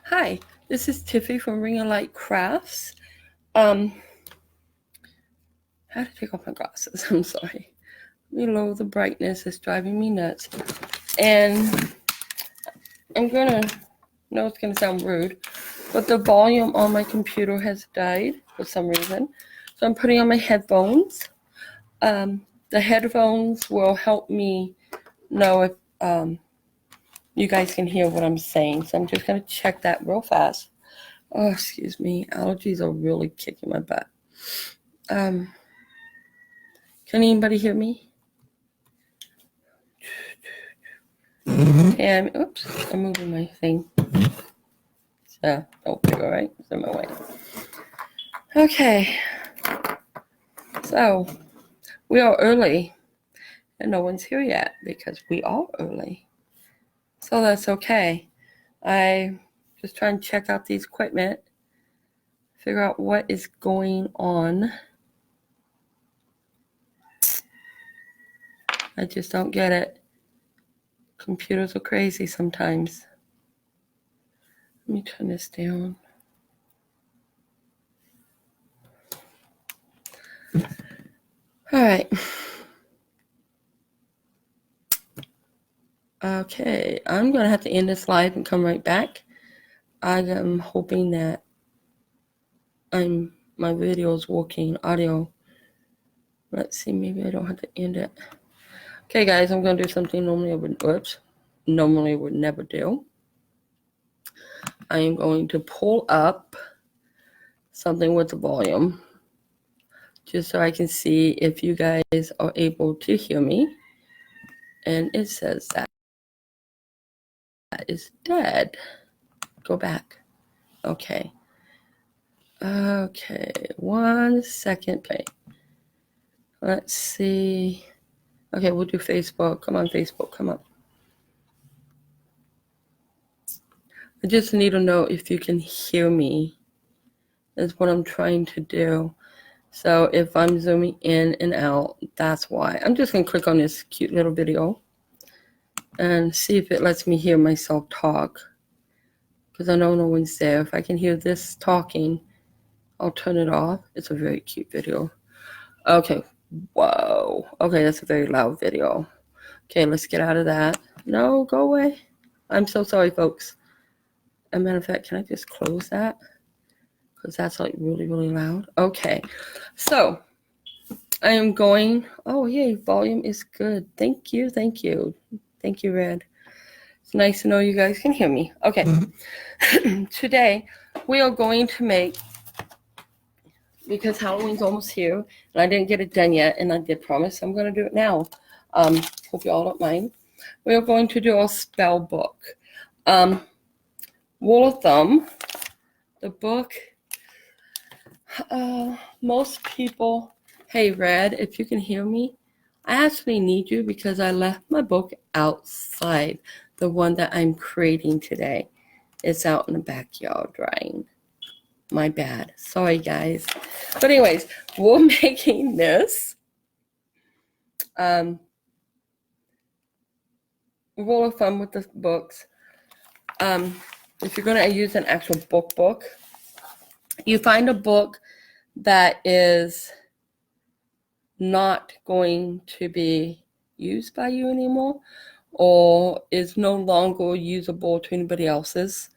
Hi, this is Tiffy from Ring of Light Crafts. I had to take off my glasses. I'm sorry. Let me lower the brightness. It's driving me nuts. And I'm gonna know it's gonna sound rude, but the volume on my computer has died for some reason. So I'm putting on my headphones. The headphones will help me know if you guys can hear what I'm saying. So I'm just gonna check that real fast. Oh, excuse me. Allergies are really kicking my butt. Can anybody hear me? And oops, I'm moving my thing. So don't figure right. It's in my way. Okay. So we are early, and no one's here yet because we are early. So that's okay. I just trying to check out these equipment, figure out what is going on. I just don't get it. Computers are crazy sometimes. Let me turn this down. All right. Okay, I'm going to have to end this live and come right back. I am hoping that my video is working, audio. Let's see, maybe I don't have to end it. Okay, guys, I'm going to do something normally I would never do. I am going to pull up something with the volume just so I can see if you guys are able to hear me. And it says that is dead. Go back. Okay. Okay, 1 second. Play. Let's see. Okay, we'll do Facebook. Come on, Facebook, come up. I just need to know if you can hear me. Is what I'm trying to do. So if I'm zooming in and out, that's why. I'm just going to click on this cute little video and see if it lets me hear myself talk. Because I know no one's there. If I can hear this talking, I'll turn it off. It's a very cute video. Okay. Whoa. Okay, that's a very loud video. Okay, let's get out of that. No, go away. I'm so sorry, folks. As a matter of fact, can I just close that? Because that's like really, really loud. Okay, so I am going. Oh, yay, volume is good. Thank you, thank you. Thank you, Red. It's nice to know you guys can hear me. Okay, today we are going to make, because Halloween's almost here, and I didn't get it done yet, and I did promise I'm going to do it now. Hope you all don't mind. We are going to do a spell book. Rule of thumb, the book, most people, hey Red, if you can hear me, I actually need you because I left my book outside, the one that I'm creating today. It's out in the backyard drying. My bad. Sorry, guys. But anyways, we're making this. Rule of thumb with the books. If you're going to use an actual book, you find a book that is not going to be used by you anymore or is no longer usable to anybody else's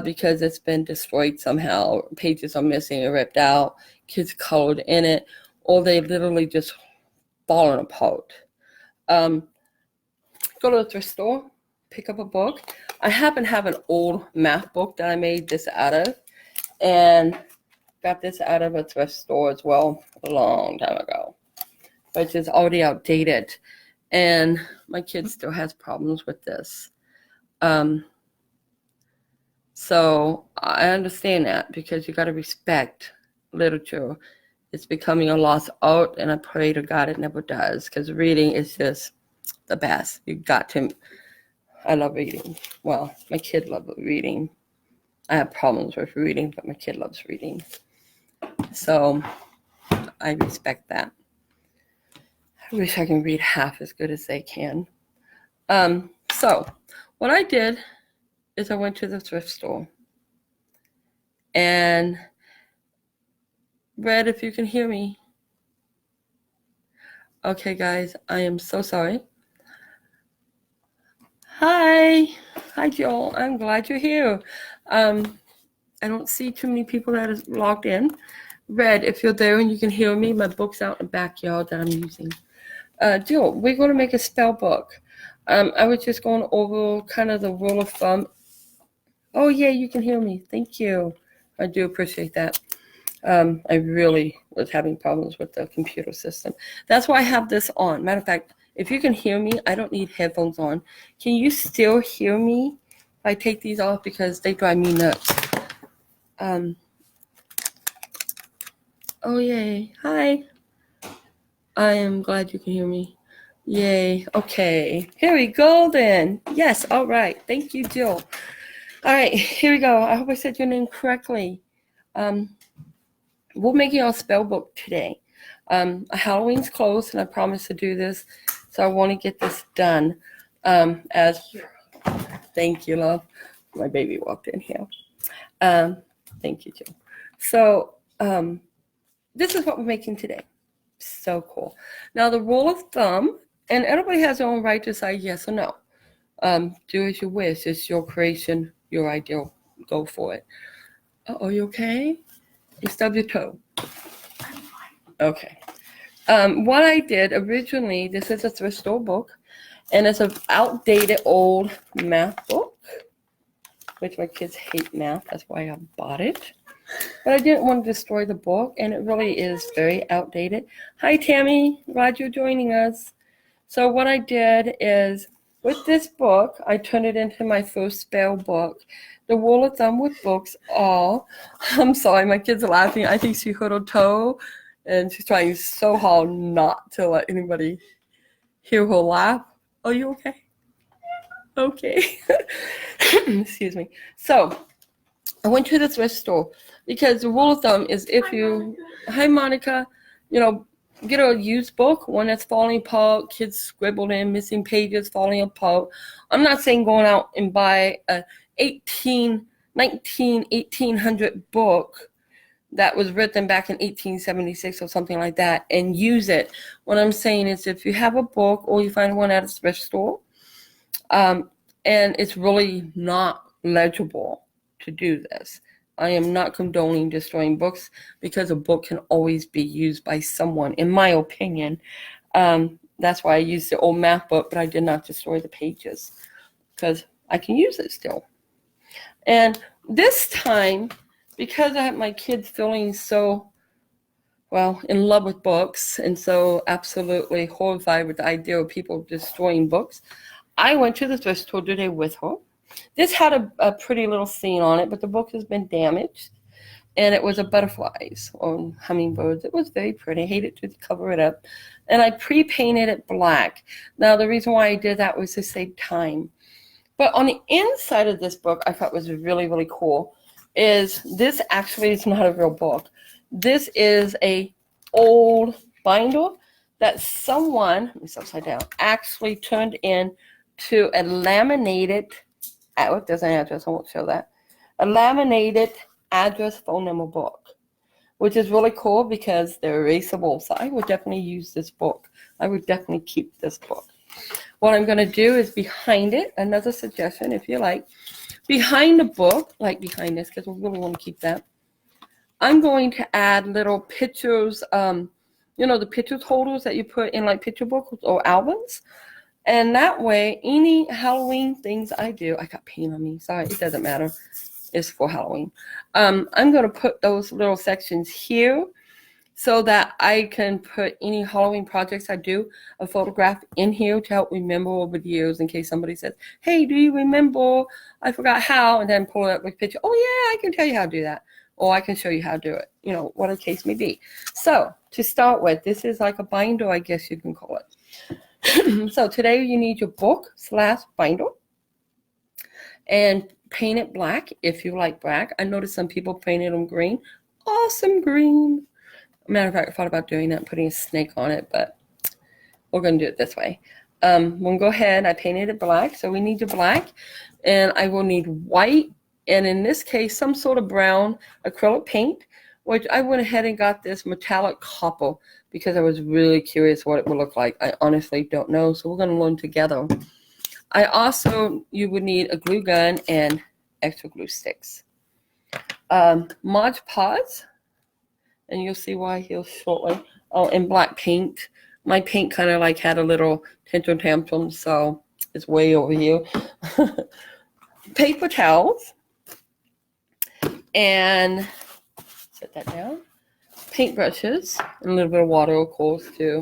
because it's been destroyed somehow. Pages are missing or ripped out, kids colored in it, or they literally just fallen apart. Go to the thrift store, pick up a book. I happen to have an old math book that I made this out of, and got this out of a thrift store as well a long time ago, which is already outdated. And my kid still has problems with this. So I understand that because you got to respect literature. It's becoming a lost art, and I pray to God it never does, because reading is just the best. You got to. I love reading. Well, my kid loves reading. I have problems with reading, but my kid loves reading. So I respect that. I wish I can read half as good as they can. So what I did is I went to the thrift store. And Red, if you can hear me. Okay, guys, I am so sorry. Hi, Joel. I'm glad you're here. I don't see too many people that is logged in. Red, if you're there and you can hear me, my book's out in the backyard that I'm using. Jill, we're going to make a spell book. I was just going over kind of the rule of thumb. Oh, yeah, you can hear me. Thank you. I do appreciate that. I really was having problems with the computer system. That's why I have this on. Matter of fact, if you can hear me, I don't need headphones on. Can you still hear me if I take these off? Because they drive me nuts. Oh, yay. Hi. I am glad you can hear me. Yay. Okay. Here we go then. Yes. All right. Thank you, Jill. All right. Here we go. I hope I said your name correctly. We're making our spell book today. Halloween's close, and I promised to do this, so I want to get this done. Thank you, love. My baby walked in here. Thank you, Jill. So this is what we're making today. So cool. Now the rule of thumb, and everybody has their own right to say yes or no. Do as you wish. It's your creation, your idea. Go for it. Are you okay? You stubbed your toe. Okay. What I did originally, this is a thrift store book, and it's an outdated old math book, which my kids hate math. That's why I bought it. But I didn't want to destroy the book, and it really is very outdated. Hi, Tammy. Glad you're joining us. So what I did is, with this book, I turned it into my first spell book. The rule of thumb with books are, I'm sorry, my kid's laughing. I think she hurt her toe, and she's trying so hard not to let anybody hear her laugh. Are you okay? Okay. Excuse me. So I went to the thrift store because the rule of thumb is if you, hi Monica, get a used book, one that's falling apart, kids scribbled in, missing pages, falling apart. I'm not saying going out and buy a 1800 book that was written back in 1876 or something like that and use it. What I'm saying is if you have a book or you find one at a thrift store and it's really not legible to do this, I am not condoning destroying books because a book can always be used by someone, in my opinion. That's why I used the old math book, but I did not destroy the pages because I can use it still. And this time, because I have my kids feeling so, in love with books and so absolutely horrified with the idea of people destroying books, I went to the thrift store today with her. This had a pretty little scene on it, but the book has been damaged. And it was a butterflies on hummingbirds. It was very pretty. I hated to cover it up. And I pre-painted it black. Now, the reason why I did that was to save time. But on the inside of this book, I thought was really, really cool, is this actually is not a real book. This is a old binder that someone, let me sit upside down, actually turned in to a laminated, there's an address, I won't show that, a laminated address phone number book, which is really cool because they're erasable. So I would definitely use this book. I would definitely keep this book. What I'm going to do is behind it, another suggestion if you like, behind the book, like behind this, because we really want to keep that, I'm going to add little pictures, the pictures holders that you put in like picture books or albums. And that way, any Halloween things I do, I got paint on me, sorry, it doesn't matter. It's for Halloween. I'm going to put those little sections here so that I can put any Halloween projects I do, a photograph in here to help remember over the years in case somebody says, hey, do you remember? I forgot how, and then pull it up with a picture. Oh, yeah, I can tell you how to do that. Or I can show you how to do it, what the case may be. So to start with, this is like a binder, I guess you can call it. So today you need your book/binder and paint it black if you like black. I noticed some people painted them green. Awesome green. Matter of fact, I thought about doing that, putting a snake on it, but we're going to do it this way. We'll go ahead. I painted it black, so we need your black. And I will need white and in this case, some sort of brown acrylic paint, which I went ahead and got this metallic copper because I was really curious what it would look like. I honestly don't know, so we're going to learn together. You would need a glue gun and extra glue sticks. Mod Podge, and you'll see why here shortly. Oh, and black paint. My paint kind of like had a little tantrum, so it's way over here. Paper towels, and set that down. Paint brushes, and a little bit of water, of course, to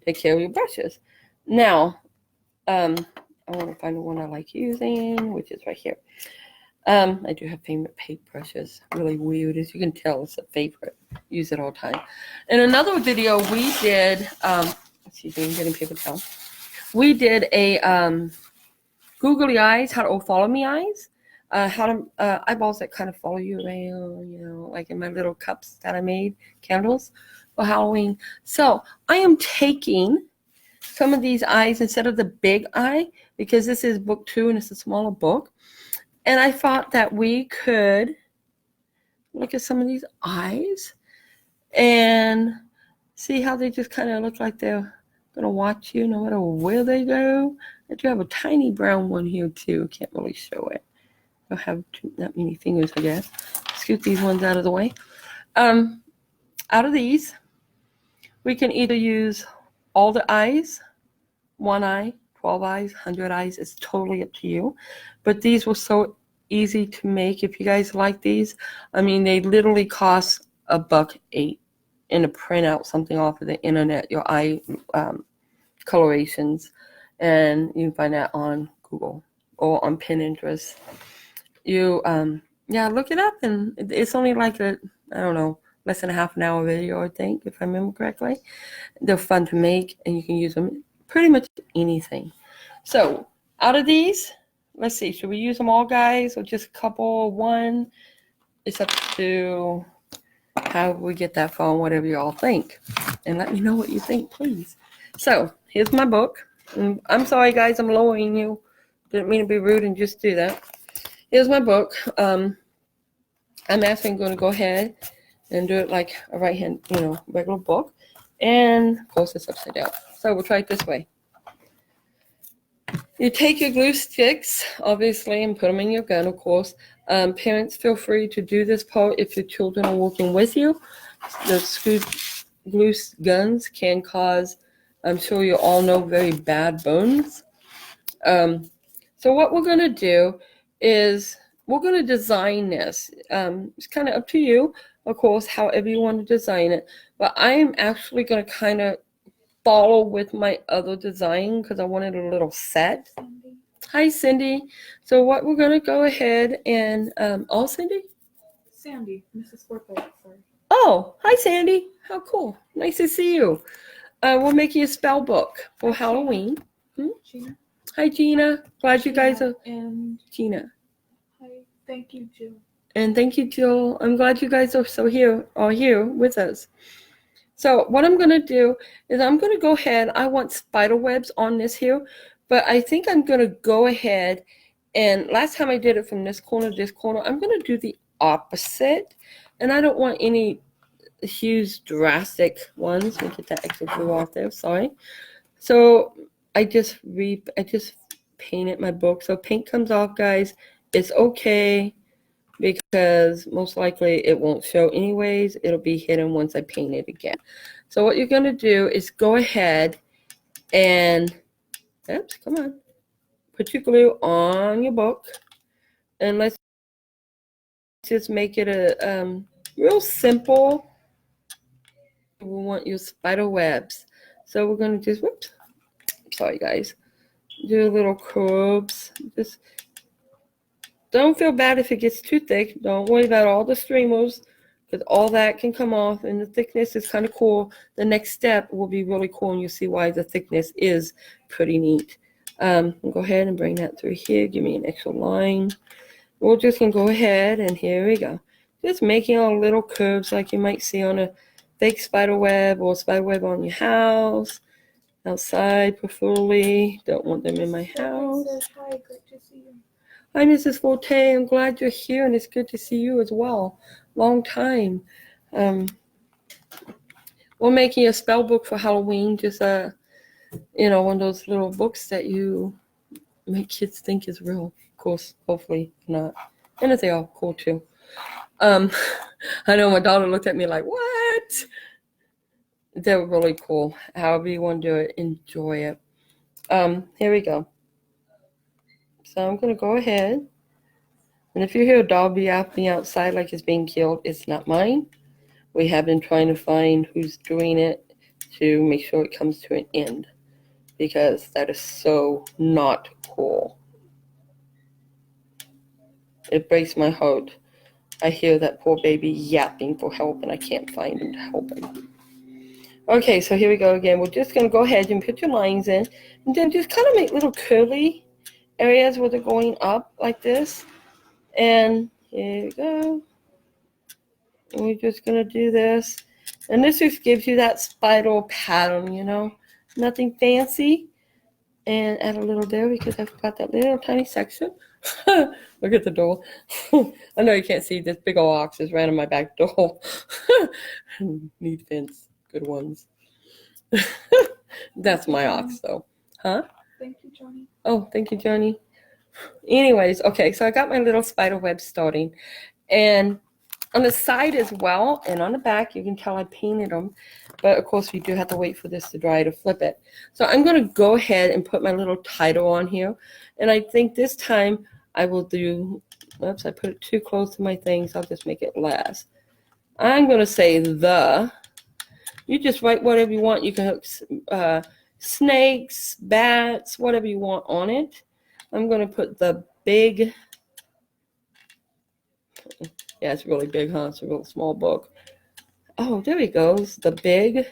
take care of your brushes. Now, I want to find the one I like using, which is right here. I do have favorite paint brushes. Really weird, as you can tell, it's a favorite. Use it all the time. In another video, we did, excuse me, I'm getting paper towel. We did a googly eyes, how to follow me eyes, how to eyeballs that kind of follow you around, you know, like in my little cups that I made, candles for Halloween. So I am taking some of these eyes instead of the big eye, because this is book 2 and it's a smaller book. And I thought that we could look at some of these eyes and see how they just kind of look like they're going to watch you no matter where they go. I do have a tiny brown one here too. Can't really show it. I don't have that many fingers, I guess. Scoot these ones out of the way. Out of these, we can either use all the eyes, 1 eye, 12 eyes, 100 eyes. It's totally up to you. But these were so easy to make. If you guys like these, I mean, they literally cost $1.08 in a printout, something off of the internet, your eye colorations. And you can find that on Google or on Pinterest. You, look it up, and it's only like I don't know, less than a half an hour video, I think, if I remember correctly. They're fun to make, and you can use them pretty much anything. So out of these, let's see, should we use them all, guys, or just a couple, one? It's up to how we get that phone, whatever you all think. And let me know what you think, please. So here's my book. I'm sorry, guys, I'm lowering you. Didn't mean to be rude and just do that. Here's my book. I'm actually going to go ahead and do it like a right-hand, regular book. And of course it's upside down. So we'll try it this way. You take your glue sticks, obviously, and put them in your gun, of course. Parents, feel free to do this part if your children are working with you. The glue guns can cause, I'm sure you all know, very bad burns. So what we're going to do is we're going to design this. It's kind of up to you, of course, however you want to design it. But I am actually going to kind of follow with my other design because I wanted a little set. Cindy. Hi, Cindy. So what we're going to go ahead and, Cindy? Sandy, Mrs. Forsythe, sorry. Oh, hi, Sandy. How cool. Nice to see you. We're making a spell book for Halloween. Gina. Hi, Gina. Glad you guys are. And Gina. Hi, thank you, Jill. And thank you, Jill. I'm glad you guys are here with us. So what I'm going to do is I'm going to go ahead. I want spider webs on this here, but I think I'm going to go ahead and last time I did it from this corner to this corner, I'm going to do the opposite. And I don't want any huge drastic ones. Let me get that extra glue off there. Sorry. So I just painted my book. So paint comes off, guys. It's okay, because most likely it won't show anyways. It'll be hidden once I paint it again. So what you're going to do is go ahead and, come on, put your glue on your book. And let's just make it a real simple. We want your spider webs. So we're going to just, sorry guys, do little curves. Just don't feel bad if it gets too thick. Don't worry about all the streamers, because all that can come off, and the thickness is kind of cool. The next step will be really cool, and you'll see why the thickness is pretty neat. Go ahead and bring that through here. Give me an extra line. We're just going to go ahead, and here we go. Just making all little curves like you might see on a fake spider web or spider web on your house. Outside, preferably. Don't want them in my house. Hi, great to see you. Hi, Mrs. Forte. I'm glad you're here, and it's good to see you as well. Long time. We're making a spell book for Halloween. Just one of those little books that you make kids think is real. Of course, hopefully not. And if they are, cool too. I know my daughter looked at me like, what? They're really cool. However you want to do it, enjoy it. Here we go. So I'm going to go ahead. And if you hear a dog be yapping outside like it's being killed, it's not mine. We have been trying to find who's doing it to make sure it comes to an end, because that is so not cool. It breaks my heart. I hear that poor baby yapping for help, and I can't find him to help him. Okay, so here we go again. We're just going to go ahead and put your lines in, and then just kind of make little curly areas where they're going up like this. And here we go. And we're just going to do this. And this just gives you that spiral pattern, nothing fancy. And add a little there because I forgot that little tiny section. Look at the door. I know you can't see this big old ox is right on my back door. Need fence. Good ones. That's my ox, though. Huh? Thank you, Johnny. Oh, thank you, Johnny. Anyways, okay, so I got my little spider web starting. And on the side as well, and on the back, you can tell I painted them. But, of course, we do have to wait for this to dry to flip it. So I'm going to go ahead and put my little title on here. And I think this time I will do, oops, I put it too close to my thing, so I'll just make it last. I'm going to say the. You just write whatever you want. You can hook snakes, bats, whatever you want on it. I'm going to put the big. Yeah, it's really big, huh? It's a real small book. Oh, there he goes. The big.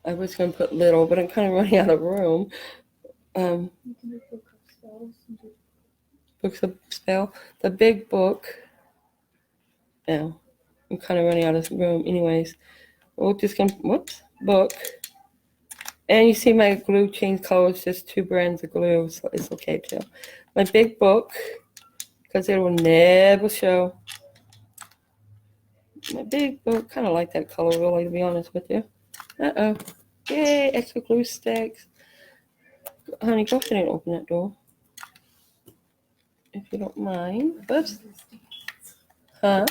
I was going to put little, but I'm kind of running out of room. You can do book of spells. Books of spell. The big book. Yeah, I'm kind of running out of room. Anyways, we're just going to, whoops, book. And you see my glue changed colors, just 2 brands of glue, so it's okay too. My big book, because it will never show. My big book, kind of like that color really, to be honest with you. Uh-oh. Yay, extra glue sticks. Honey, go ahead and open that door. If you don't mind. Oops. Huh?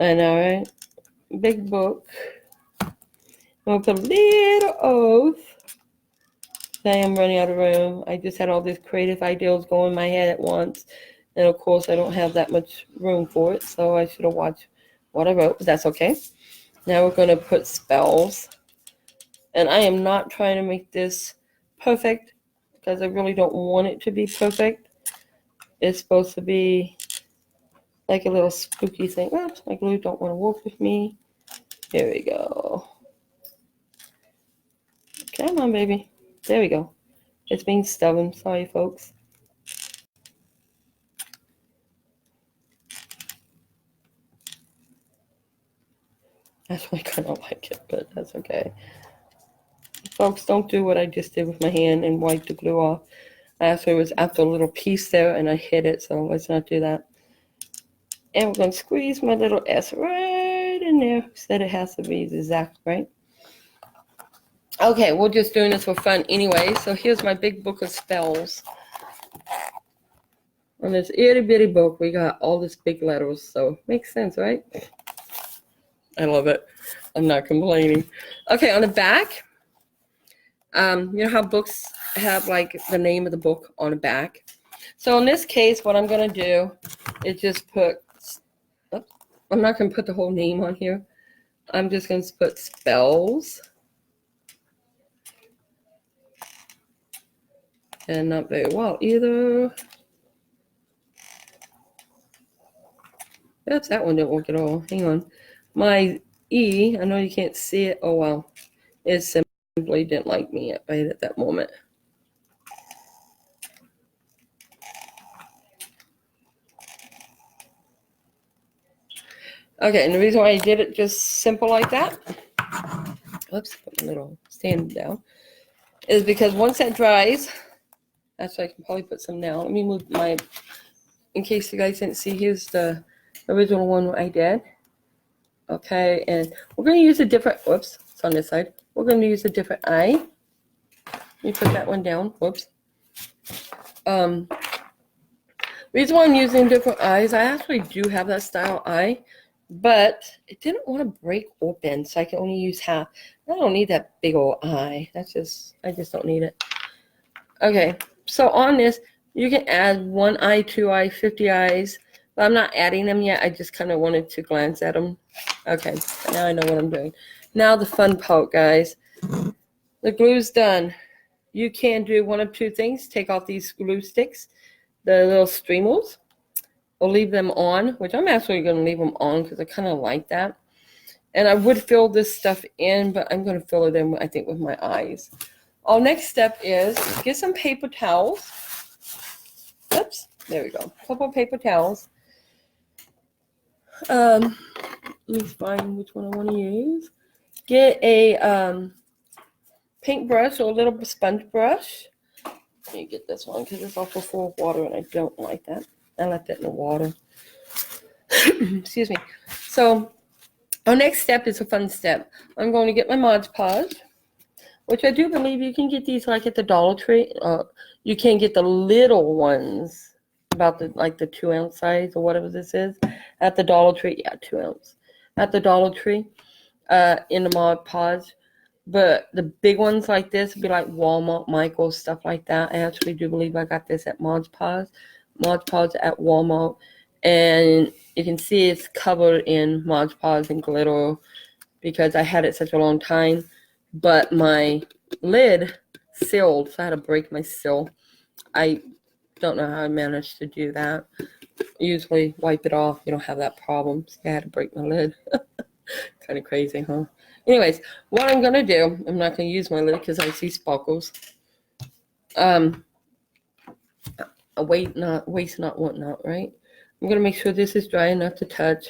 I know, right? Big book. I'm going to put a little oath. I am running out of room. I just had all these creative ideas going in my head at once. And of course, I don't have that much room for it. So I should have watched what I wrote, but that's okay. Now we're going to put spells. And I am not trying to make this perfect because I really don't want it to be perfect. It's supposed to be like a little spooky thing. Oops, my glue don't want to work with me. Here we go. Come on, baby. There we go. It's being stubborn. Sorry, folks. That's why I kind of like it, but that's okay. Folks, don't do what I just did with my hand and wipe the glue off. I actually was after a little piece there and I hit it, so let's not do that. And we're going to squeeze my little S right in there. Said it has to be exact, right? Okay, we're just doing this for fun anyway. So here's my big book of spells. On this itty bitty book, we got all this big letters, so makes sense, right? I love it. I'm not complaining. Okay, on the back, you know how books have like the name of the book on the back? So in this case, what I'm going to do is just put, oops, I'm not going to put the whole name on here. I'm just going to put spells. And not very well either. Oops, that one didn't work at all. Hang on. My E, I know you can't see it. Oh, well. It simply didn't like me right at that moment. Okay, and the reason why I did it just simple like that. Oops, put my little stand down. is because once that dries, actually I can probably put some now. Let me move my, in case you guys didn't see, here's the original one I did. Okay, and we're going to use a different, whoops, it's on this side. We're going to use a different eye. Let me put that one down, whoops. Reason why I'm using different eyes, I actually do have that style eye, but it didn't want to break open, so I can only use half. I don't need that big old eye. I just don't need it. Okay, so on this, you can add 1 eye, 2 eye, 50 eyes, but I'm not adding them yet. I just kind of wanted to glance at them. Okay, now I know what I'm doing. Now the fun part, guys. The glue's done. You can do one of two things. Take off these glue sticks, the little streamers, or leave them on, which I'm actually going to leave them on because I kind of like that. And I would fill this stuff in, but I'm going to fill it in, I think, with my eyes. Our next step is get some paper towels. Oops, there we go. A couple of paper towels. Let me find which one I want to use. Get a paintbrush or a little sponge brush. Let me get this one because it's also full of water and I don't like that. I left that in the water. Excuse me. So our next step is a fun step. I'm going to get my Mod Podge, which I do believe you can get these like at the Dollar Tree. You can get the little ones, about the 2 ounce size or whatever this is, at the Dollar Tree. Yeah, 2 ounce at the Dollar Tree in the Mod Podge. But the big ones like this would be like Walmart, Michaels, stuff like that. I actually do believe I got this at Mod Podge at Walmart. And you can see it's covered in Mod Podge and glitter because I had it such a long time. But my lid sealed, so I had to break my seal. I don't know how I managed to do that. Usually wipe it off, you don't have that problem. So I had to break my lid. Kind of crazy, huh? Anyways, what I'm going to do, I'm not going to use my lid because I see sparkles. Waste not, want not, right? I'm going to make sure this is dry enough to touch.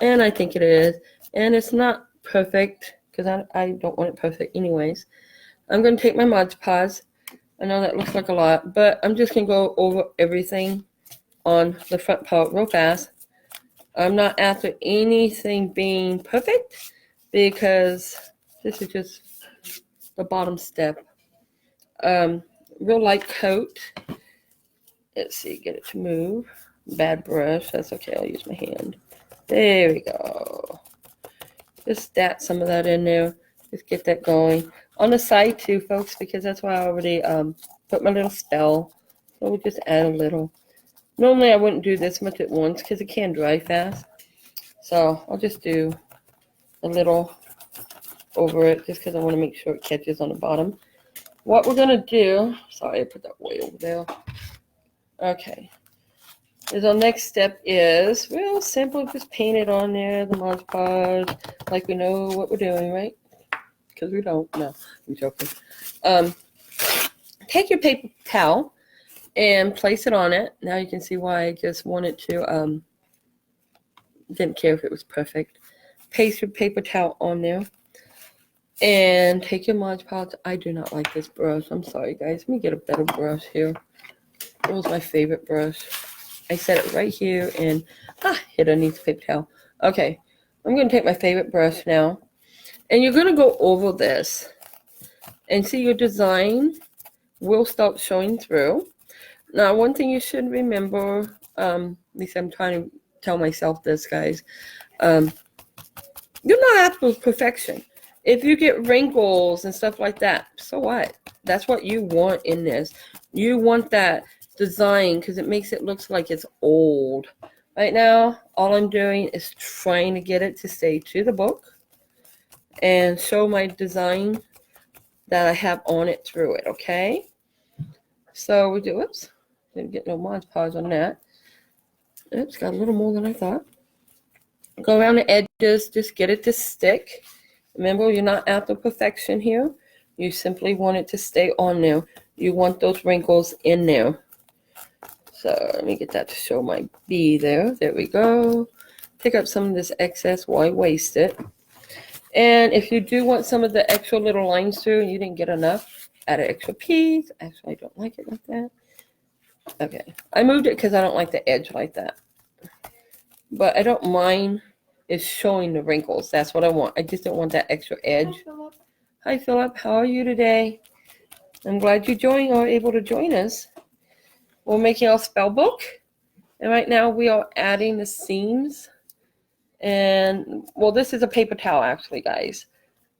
And I think it is. And it's not perfect because I don't want it perfect anyways. I'm going to take my Mod Podge. I know that looks like a lot, but I'm just going to go over everything on the front part real fast. I'm not after anything being perfect because this is just the bottom step. Real light coat. Let's see, get it to move. Bad brush, that's okay, I'll use my hand. There we go. Just stat some of that in there. Just get that going. On the side too, folks, because that's why I already put my little spell. So we'll just add a little. Normally I wouldn't do this much at once because it can dry fast. So I'll just do a little over it just because I want to make sure it catches on the bottom. What we're going to do, sorry I put that way over there. Okay. Is our next step is real simple, just paint it on there, the Mod Podge, like we know what we're doing, right? Because we don't. No, I'm joking. Take your paper towel and place it on it. Now you can see why I just wanted to, didn't care if it was perfect. Paste your paper towel on there. And take your Mod Podge. I do not like this brush. I'm sorry, guys. Let me get a better brush here. It was my favorite brush. I set it right here and hit underneath the paper towel. Okay, I'm going to take my favorite brush now. And you're going to go over this. And see your design will start showing through. Now, one thing you should remember, at least I'm trying to tell myself this, guys. You're not after perfection. If you get wrinkles and stuff like that, so what? That's what you want in this. You want that design because it makes it look like it's old. Right now, all I'm doing is trying to get it to stay to the book and show my design that I have on it through it, okay? So we do, oops, didn't get no Mod Podge on that. Oops, got a little more than I thought. Go around the edges, just get it to stick. Remember, you're not after perfection here. You simply want it to stay on there. You want those wrinkles in there. So let me get that to show my B there. There we go. Pick up some of this excess. Why waste it? And if you do want some of the extra little lines through and you didn't get enough, add an extra piece. Actually, I don't like it like that. Okay, I moved it because I don't like the edge like that. But I don't mind it showing the wrinkles. That's what I want. I just don't want that extra edge. Hi, Philip. How are you today? I'm glad you are able to join us. We're making our spell book. And right now we are adding the seams. And, well, this is a paper towel, actually, guys.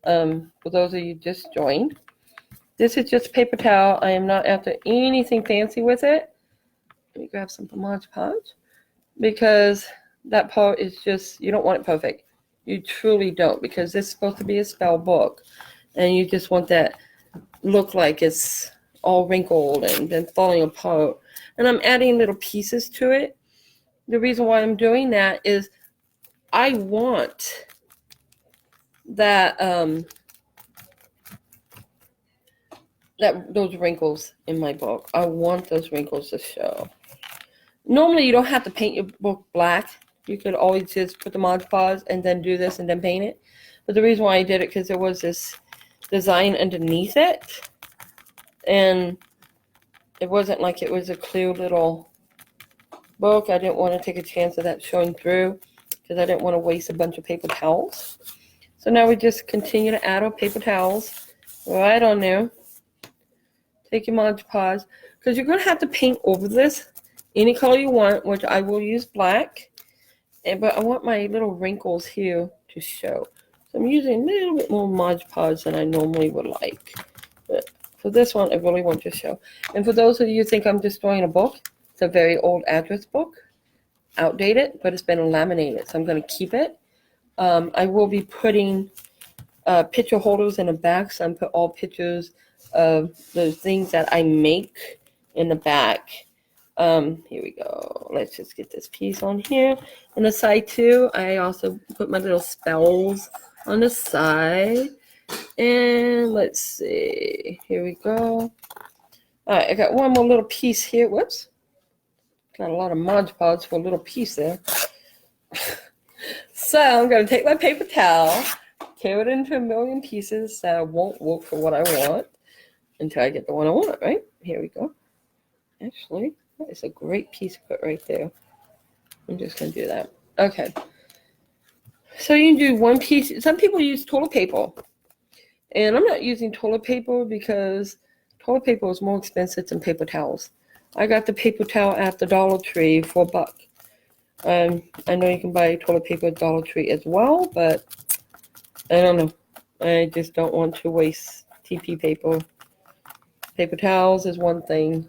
For those of you just joined. This is just a paper towel. I am not after anything fancy with it. Let me grab some Mod Podge. Because that part is just, you don't want it perfect. You truly don't. Because this is supposed to be a spell book. And you just want that look like it's all wrinkled and then falling apart. And I'm adding little pieces to it. The reason why I'm doing that is I want that those wrinkles in my book. I want those wrinkles to show. Normally you don't have to paint your book black. You could always just put the Mod Podge and then do this and then paint it. But the reason why I did it because there was this design underneath it. And it wasn't like it was a clear little book. I didn't want to take a chance of that showing through because I didn't want to waste a bunch of paper towels. So now we just continue to add our paper towels right on there. Take your Mod Podge because you're going to have to paint over this any color you want, which I will use black. But I want my little wrinkles here to show. So I'm using a little bit more Mod Podge than I normally would like. But for this one, I really want to show. And for those of you who think I'm destroying a book, it's a very old address book. Outdated, but it's been laminated. So I'm going to keep it. I will be putting picture holders in the back. So I'm put all pictures of the things that I make in the back. Here we go. Let's just get this piece on here. On the side too, I also put my little spells on the side. And let's see. Here we go. All right, I got one more little piece here. Whoops. Got a lot of Mod Podge for a little piece there. So I'm going to take my paper towel, tear it into a million pieces that won't work for what I want until I get the one I want, right? Here we go. Actually, that is a great piece to put right there. I'm just going to do that. Okay. So you can do one piece. Some people use toilet paper. And I'm not using toilet paper because toilet paper is more expensive than paper towels. I got the paper towel at the Dollar Tree for $1. I know you can buy toilet paper at Dollar Tree as well, but I don't know. I just don't want to waste TP paper. Paper towels is one thing.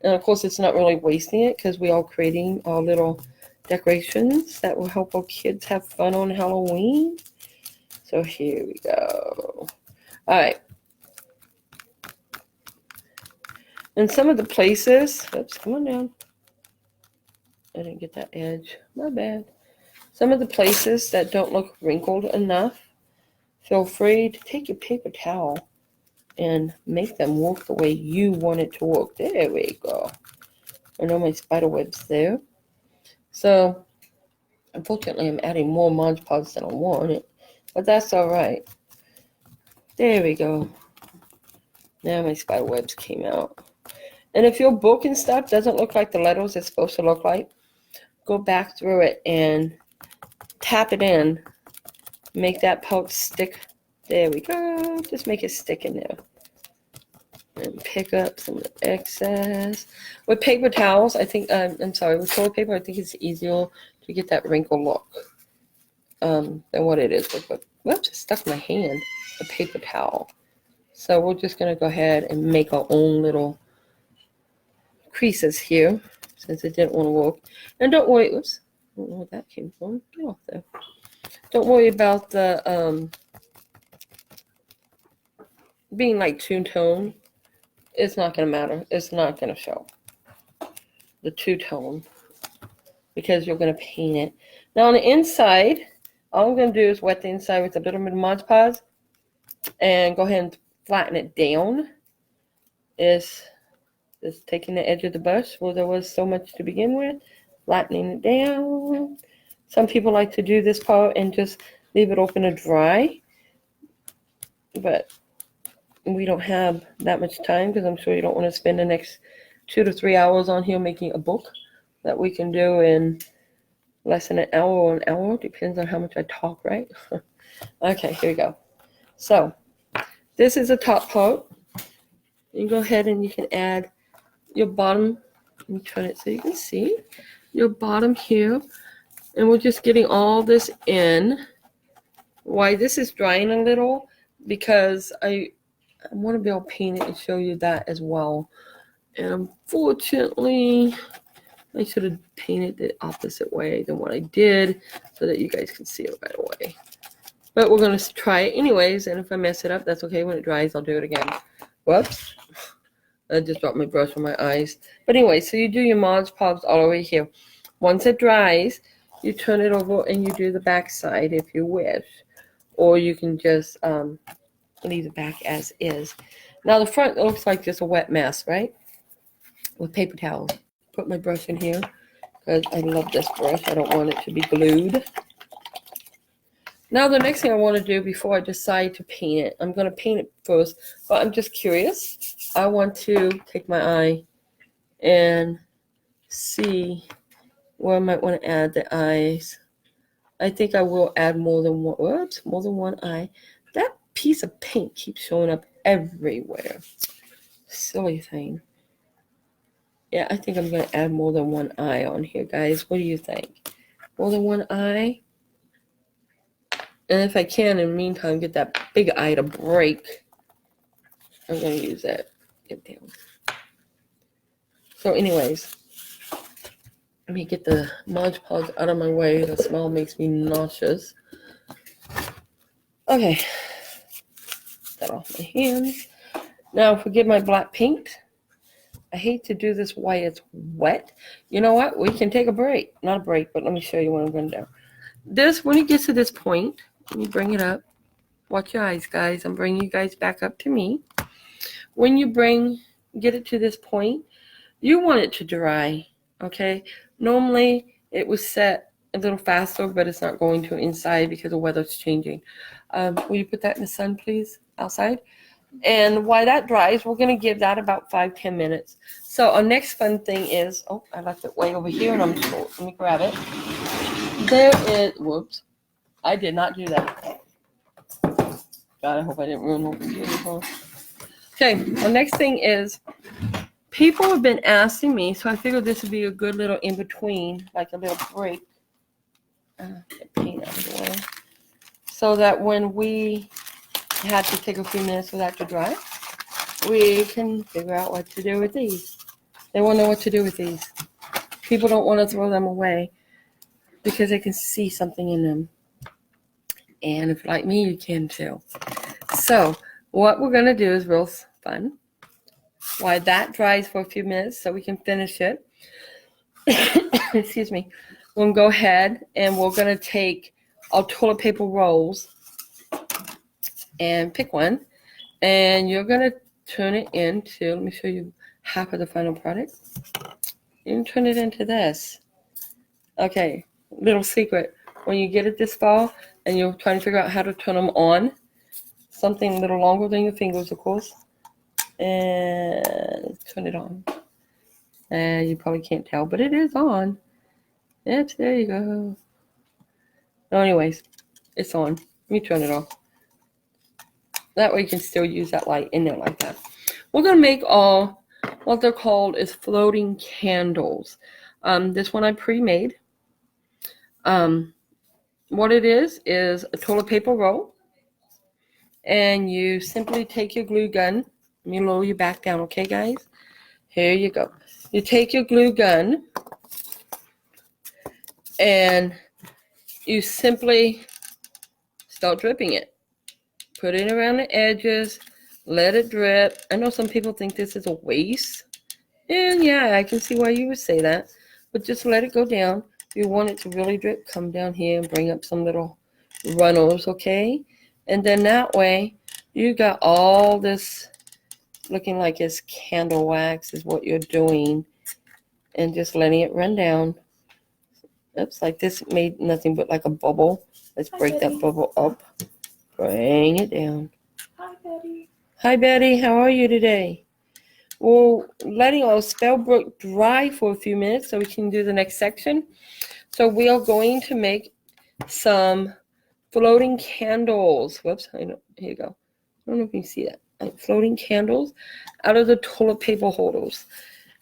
And of course, it's not really wasting it because we are creating our little decorations that will help our kids have fun on Halloween. So here we go. All right. And some of the places, oops, come on down. I didn't get that edge. My bad. Some of the places that don't look wrinkled enough, feel free to take your paper towel and make them work the way you want it to work. There we go. I know my spider web's there. So, unfortunately, I'm adding more Mod Podge than I wanted, but that's all right. There we go. Now my spider webs came out. And if your book and stuff doesn't look like the letters it's supposed to look like, go back through it and tap it in. Make that part stick. There we go. Just make it stick in there. And pick up some of the excess. With paper towels, I think, with toilet paper, I think it's easier to get that wrinkle look than what it is with, whoops, it stuck in my hand, a paper towel. So we're just going to go ahead and make our own little creases here since it didn't want to work. And don't worry, oops, I don't know where that came from. Get off there. Don't worry about the being like two-tone. It's not going to matter. It's not going to show the two-tone because you're going to paint it. Now on the inside, all I'm going to do is wet the inside with a little bit of Mod Podge and go ahead and flatten it down. Is taking the edge of the brush where there was so much to begin with, flattening it down. Some people like to do this part and just leave it open to dry. But we don't have that much time, because I'm sure you don't want to spend the next 2 to 3 hours on here making a book that we can do in less than an hour or an hour. Depends on how much I talk, right? Okay, here we go. So this is the top part. You go ahead and you can add your bottom. Let me turn it so you can see your bottom here. And we're just getting all this in. Why this is drying a little, because I want to be able to paint it and show you that as well. And unfortunately, I should have painted the opposite way than what I did, so that you guys can see it right away. But we're going to try it anyways, and if I mess it up, that's okay. When it dries, I'll do it again. Whoops. I just dropped my brush on my eyes. But anyway, so you do your Mod Podge all over here. Once it dries, you turn it over and you do the back side if you wish. Or you can just leave the back as is. Now the front looks like just a wet mess, right? With paper towels. Put my brush in here because I love this brush. I don't want it to be glued. Now the next thing I want to do before I decide to paint it, I'm going to paint it first, but I'm just curious. I want to take my eye and see where I might want to add the eyes. I think I will add more than one eye. That piece of paint keeps showing up everywhere. Silly thing. Yeah, I think I'm going to add more than one eye on here, guys. What do you think? More than one eye? And if I can, in the meantime, get that big eye to break, I'm going to use that. Get down. So anyways, let me get the Mod Podge out of my way. The smell makes me nauseous. Okay. Get that off my hands. Now, forgive my black paint. I hate to do this while it's wet. You know what? We can take a break. Not a break, but let me show you what I'm going to do. This, when it gets to this point, let me bring it up. Watch your eyes, guys. I'm bringing you guys back up to me. When you get it to this point, you want it to dry, okay? Normally, it was set a little faster, but it's not going to inside because the weather's changing. Will you put that in the sun, please, outside? And while that dries, we're going to give that about 5-10 minutes. So our next fun thing is, oh, I left it way over here, and I'm short. Let me grab it. There is, whoops. I did not do that. God, I hope I didn't ruin my computer. Okay, the next thing is, people have been asking me, so I figured this would be a good little in-between, like a little break. Get paint out of the way. So that when we had to take a few minutes for that to dry, we can figure out what to do with these. They want to know what to do with these. People don't want to throw them away because they can see something in them. And if you're like me, you can too. So what we're going to do is real fun. While that dries for a few minutes so we can finish it, excuse me, we'll go ahead and we're going to take our toilet paper rolls and pick one. And you're going to turn it into, let me show you half of the final product. You can turn it into this. Okay, little secret. When you get it this far and you're trying to figure out how to turn them on, something a little longer than your fingers, of course, and turn it on. And you probably can't tell, but it is on. Yes, there you go. No, anyways, it's on. Let me turn it off. That way you can still use that light in there like that. We're going to make all, what they're called is floating candles. This one I pre-made. What it is a toilet paper roll. And you simply take your glue gun. Let me lower you back down, okay, guys? Here you go. You take your glue gun and you simply start dripping it. Put it around the edges. Let it drip. I know some people think this is a waste. And yeah, I can see why you would say that. But just let it go down. If you want it to really drip, come down here and bring up some little runners, okay? And then that way, you got all this looking like it's candle wax is what you're doing. And just letting it run down. Oops, like this made nothing but like a bubble. Let's break that bubble up. Bring it down. Hi, Betty. Hi, Betty. How are you today? We're letting our spell book dry for a few minutes so we can do the next section. So we are going to make some floating candles. Whoops, here you go. I don't know if you can see that. Floating candles out of the toilet paper holders.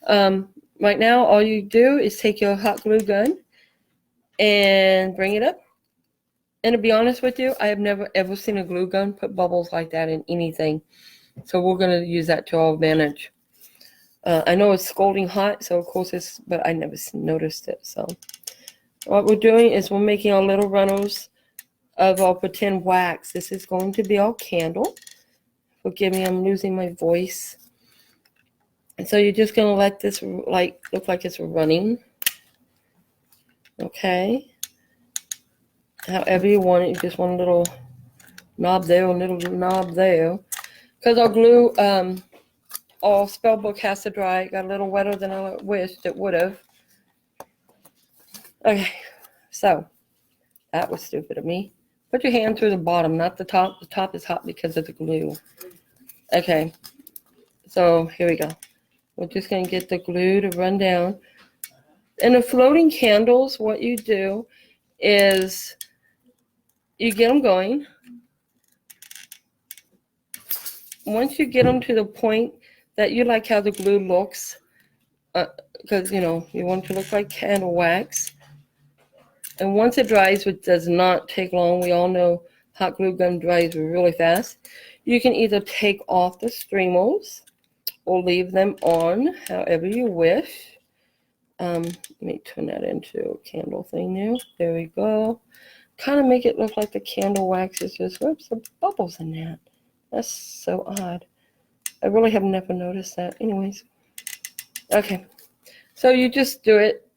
Right now, all you do is take your hot glue gun and bring it up. And to be honest with you, I have never ever seen a glue gun put bubbles like that in anything. So we're going to use that to our advantage. I know it's scalding hot, so of course but I never noticed it. So what we're doing is we're making our little runners of our pretend wax. This is going to be our candle. Forgive me, I'm losing my voice. And so you're just going to let this look like it's running. Okay. However you want it. You just want a little knob there, a little knob there. Because our glue, our spell book has to dry. It got a little wetter than I wished it would have. Okay, so that was stupid of me. Put your hand through the bottom, not the top. The top is hot because of the glue. Okay, so here we go. We're just going to get the glue to run down. And the floating candles, what you do is you get them going. Once you get them to the point that you like how the glue looks, because, you want it to look like candle wax. And once it dries, which does not take long, we all know hot glue gun dries really fast, you can either take off the streamers or leave them on, however you wish. Let me turn that into a candle thing now. There we go. Kind of make it look like the candle wax is just, whoops, the bubbles in that. That's so odd. I really have never noticed that. Anyways. Okay. So you just do it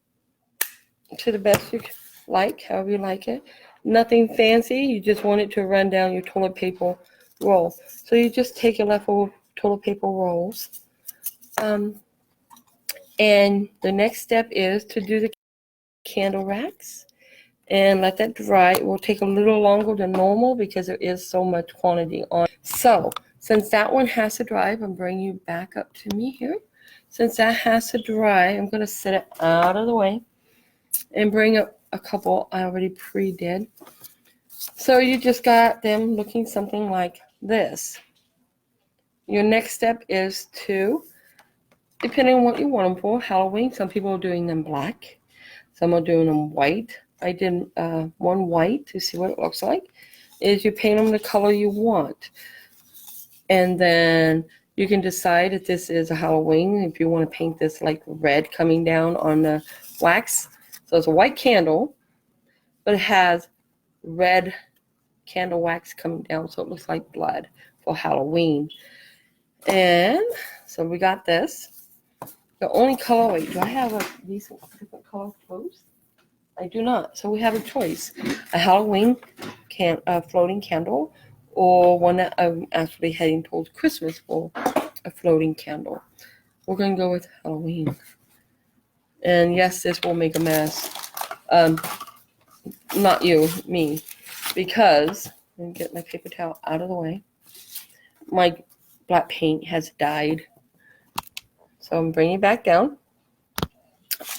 to the best you like, however you like it. Nothing fancy. You just want it to run down your toilet paper roll. So you just take your leftover toilet paper rolls. And the next step is to do the candle racks and let that dry. It will take a little longer than normal because there is so much quantity on. So since that one has to dry, I'm bringing you back up to me here. Since that has to dry, I'm going to set it out of the way and bring up a couple I already pre-did. So you just got them looking something like this. Your next step is to, depending on what you want them for, Halloween, some people are doing them black. Some are doing them white. I did one white to see what it looks like. Is you paint them the color you want. And then you can decide if this is a Halloween, if you want to paint this like red coming down on the wax. So it's a white candle, but it has red candle wax coming down, so it looks like blood for Halloween. And so we got this. The only color, wait, do I have a decent different color clothes? I do not. So we have a choice. A Halloween floating candle, or one that I'm actually heading towards Christmas for a floating candle. We're going to go with Halloween. And yes, this will make a mess. Not you, me. Because, let me get my paper towel out of the way. My black paint has dyed. So I'm bringing it back down.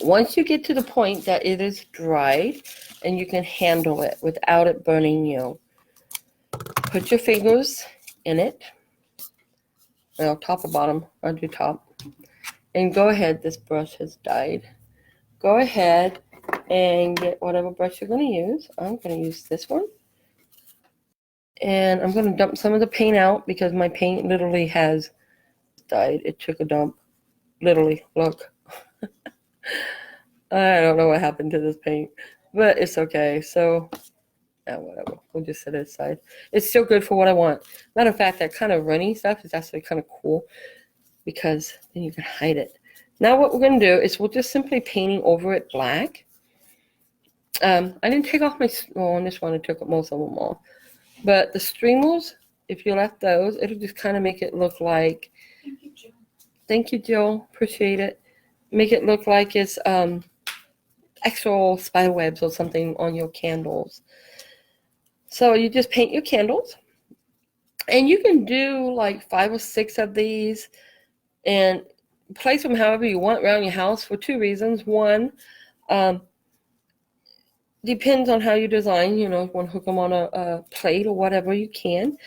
Once you get to the point that it is dried and you can handle it without it burning you, put your fingers in it. Well, top or bottom, I'll do top. And go ahead, this brush has dyed. Go ahead and get whatever brush you're going to use. I'm going to use this one. And I'm going to dump some of the paint out because my paint literally has dyed. It took a dump. Literally, look. I don't know what happened to this paint, but it's okay. So, whatever. We'll just set it aside. It's still good for what I want. Matter of fact, that kind of runny stuff is actually kind of cool because then you can hide it. Now what we're going to do is we're just simply painting over it black. I didn't take off my, on this one I took most of them off. But the streamers, if you left those, it'll just kind of make it look like, Thank you, Jill. Thank you, Jill. Appreciate it. Make it look like it's extra spider webs or something on your candles. So you just paint your candles. And you can do like 5 or 6 of these and place them however you want around your house for 2 reasons. One, depends on how you design. You know, if you want to hook them on a plate or whatever, you can.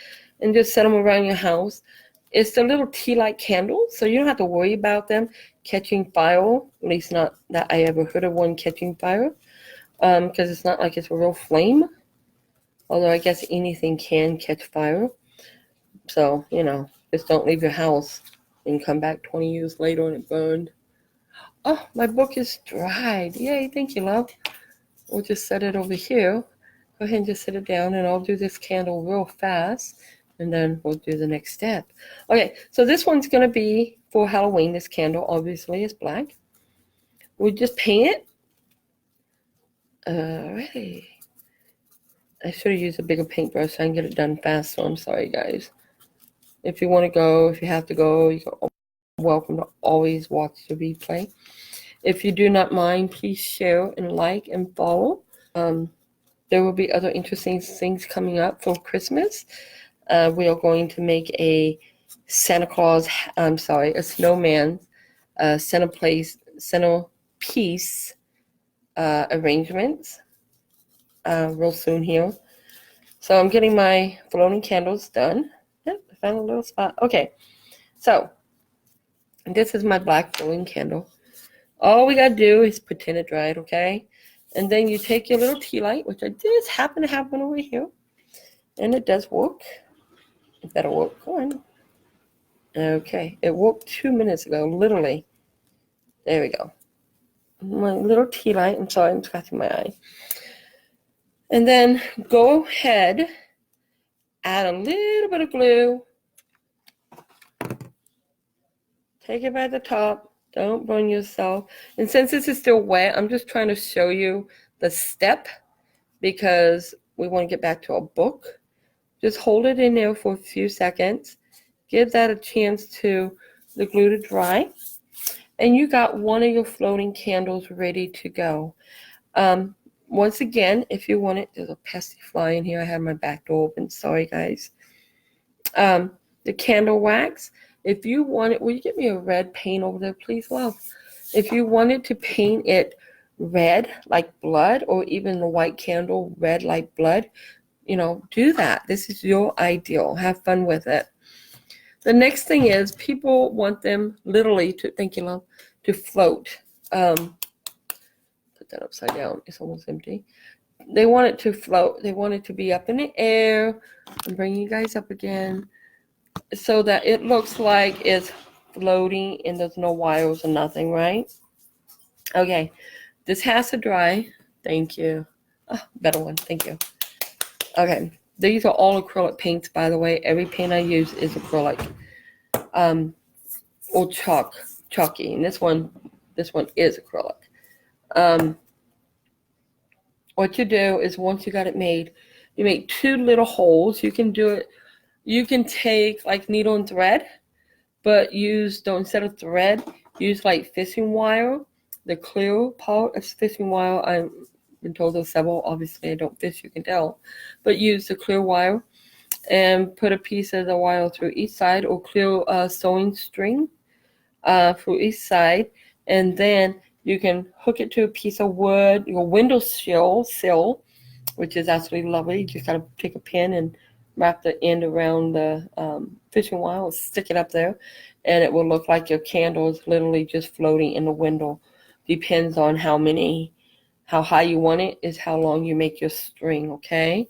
And just set them around your house. It's the little tea light candles, so you don't have to worry about them catching fire. At least not that I ever heard of one catching fire. Because it's not like it's a real flame. Although I guess anything can catch fire. So, you know, just don't leave your house and come back 20 years later and it burned. Oh, my book is dried. Yay, thank you, love. We'll just set it over here. Go ahead and just set it down, and I'll do this candle real fast, and then we'll do the next step. Okay, so this one's going to be for Halloween. This candle obviously is black. We just paint it. Alrighty. I should have used a bigger paintbrush so I can get it done fast, so I'm sorry, guys. If you want to go, if you have to go, you're welcome to always watch the replay. If you do not mind, please share and like and follow. There will be other interesting things coming up for Christmas. We are going to make a a snowman centerpiece arrangements real soon here. So I'm getting my floating candles done. Yep, I found a little spot. Okay, so this is my black floating candle. All we gotta do is pretend it dried, okay? And then you take your little tea light, which I just happen to have one over here, and it does work. It better work. Go on. Okay, it worked 2 minutes ago, literally. There we go. My little tea light. I'm sorry, I'm scratching my eye. And then go ahead, add a little bit of glue. Take it by the top. Don't burn yourself. And since this is still wet, I'm just trying to show you the step because we want to get back to our book. Just hold it in there for a few seconds. Give that a chance to the glue to dry. And you got one of your floating candles ready to go. Once again, if you want it, there's a pesky fly in here. I had my back door open. Sorry, guys. The candle wax. If you want it, will you get me a red paint over there, please, love? If you wanted to paint it red like blood, or even the white candle red like blood, you know, do that. This is your ideal. Have fun with it. The next thing is people want them literally to, thank you, love, to float. Put that upside down. It's almost empty. They want it to float. They want it to be up in the air. I'm bringing you guys up again so that it looks like it's floating and there's no wires or nothing, right? Okay, this has to dry. Thank you. Oh, better one. Thank you. Okay, these are all acrylic paints, by the way. Every paint I use is acrylic, or chalky. And this one is acrylic. What you do is once you got it made, you make 2 little holes. You can do it. You can take like needle and thread, but instead of thread, use like fishing wire. The clear part of fishing wire, I've been told there's several. Obviously, I don't fish, you can tell. But use the clear wire and put a piece of the wire through each side, or clear sewing string through each side. And then you can hook it to a piece of wood, your windowsill, which is absolutely lovely. You just got to take a pin and wrap the end around the fishing wire and stick it up there, and it will look like your candle is literally just floating in the window. Depends on how high you want it is how long you make your string, okay?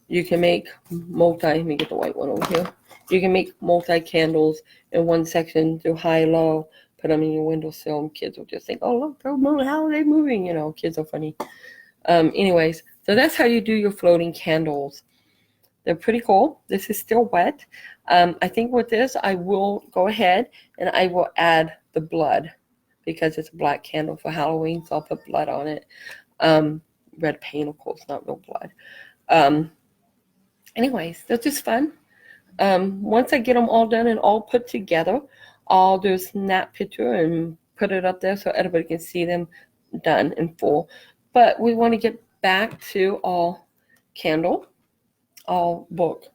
You can make let me get the white one over here. You can make multi candles in one section, do high, low, put them in your windowsill, and kids will just think, oh, look, they're moving. How are they moving? You know, kids are funny. Anyways, so that's how you do your floating candles. They're pretty cool. This is still wet. I think with this, I will go ahead and I will add the blood because it's a black candle for Halloween, so I'll put blood on it. Red paint, of course, not real blood. Anyways, that's just fun. Once I get them all done and all put together, I'll do a snap picture and put it up there so everybody can see them done in full. But we want to get back to our candle, our book.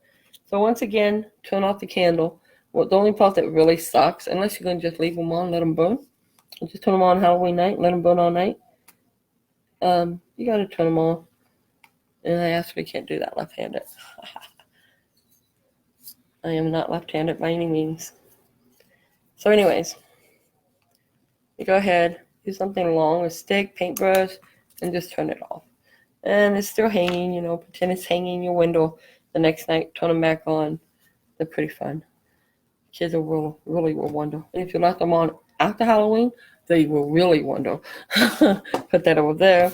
So once again, turn off the candle. Well, the only part that really sucks, unless you're going to just leave them on, let them burn. Just turn them on Halloween night, let them burn all night. You got to turn them on. And I actually can't do that left-handed. I am not left-handed by any means. So anyways, you go ahead, use something long, a stick, paintbrush, and just turn it off. And it's still hanging, you know, pretend it's hanging in your window. The next night, turn them back on. They're pretty fun. Kids will really will wonder. And if you left them on after Halloween, they will really wonder. Put that over there.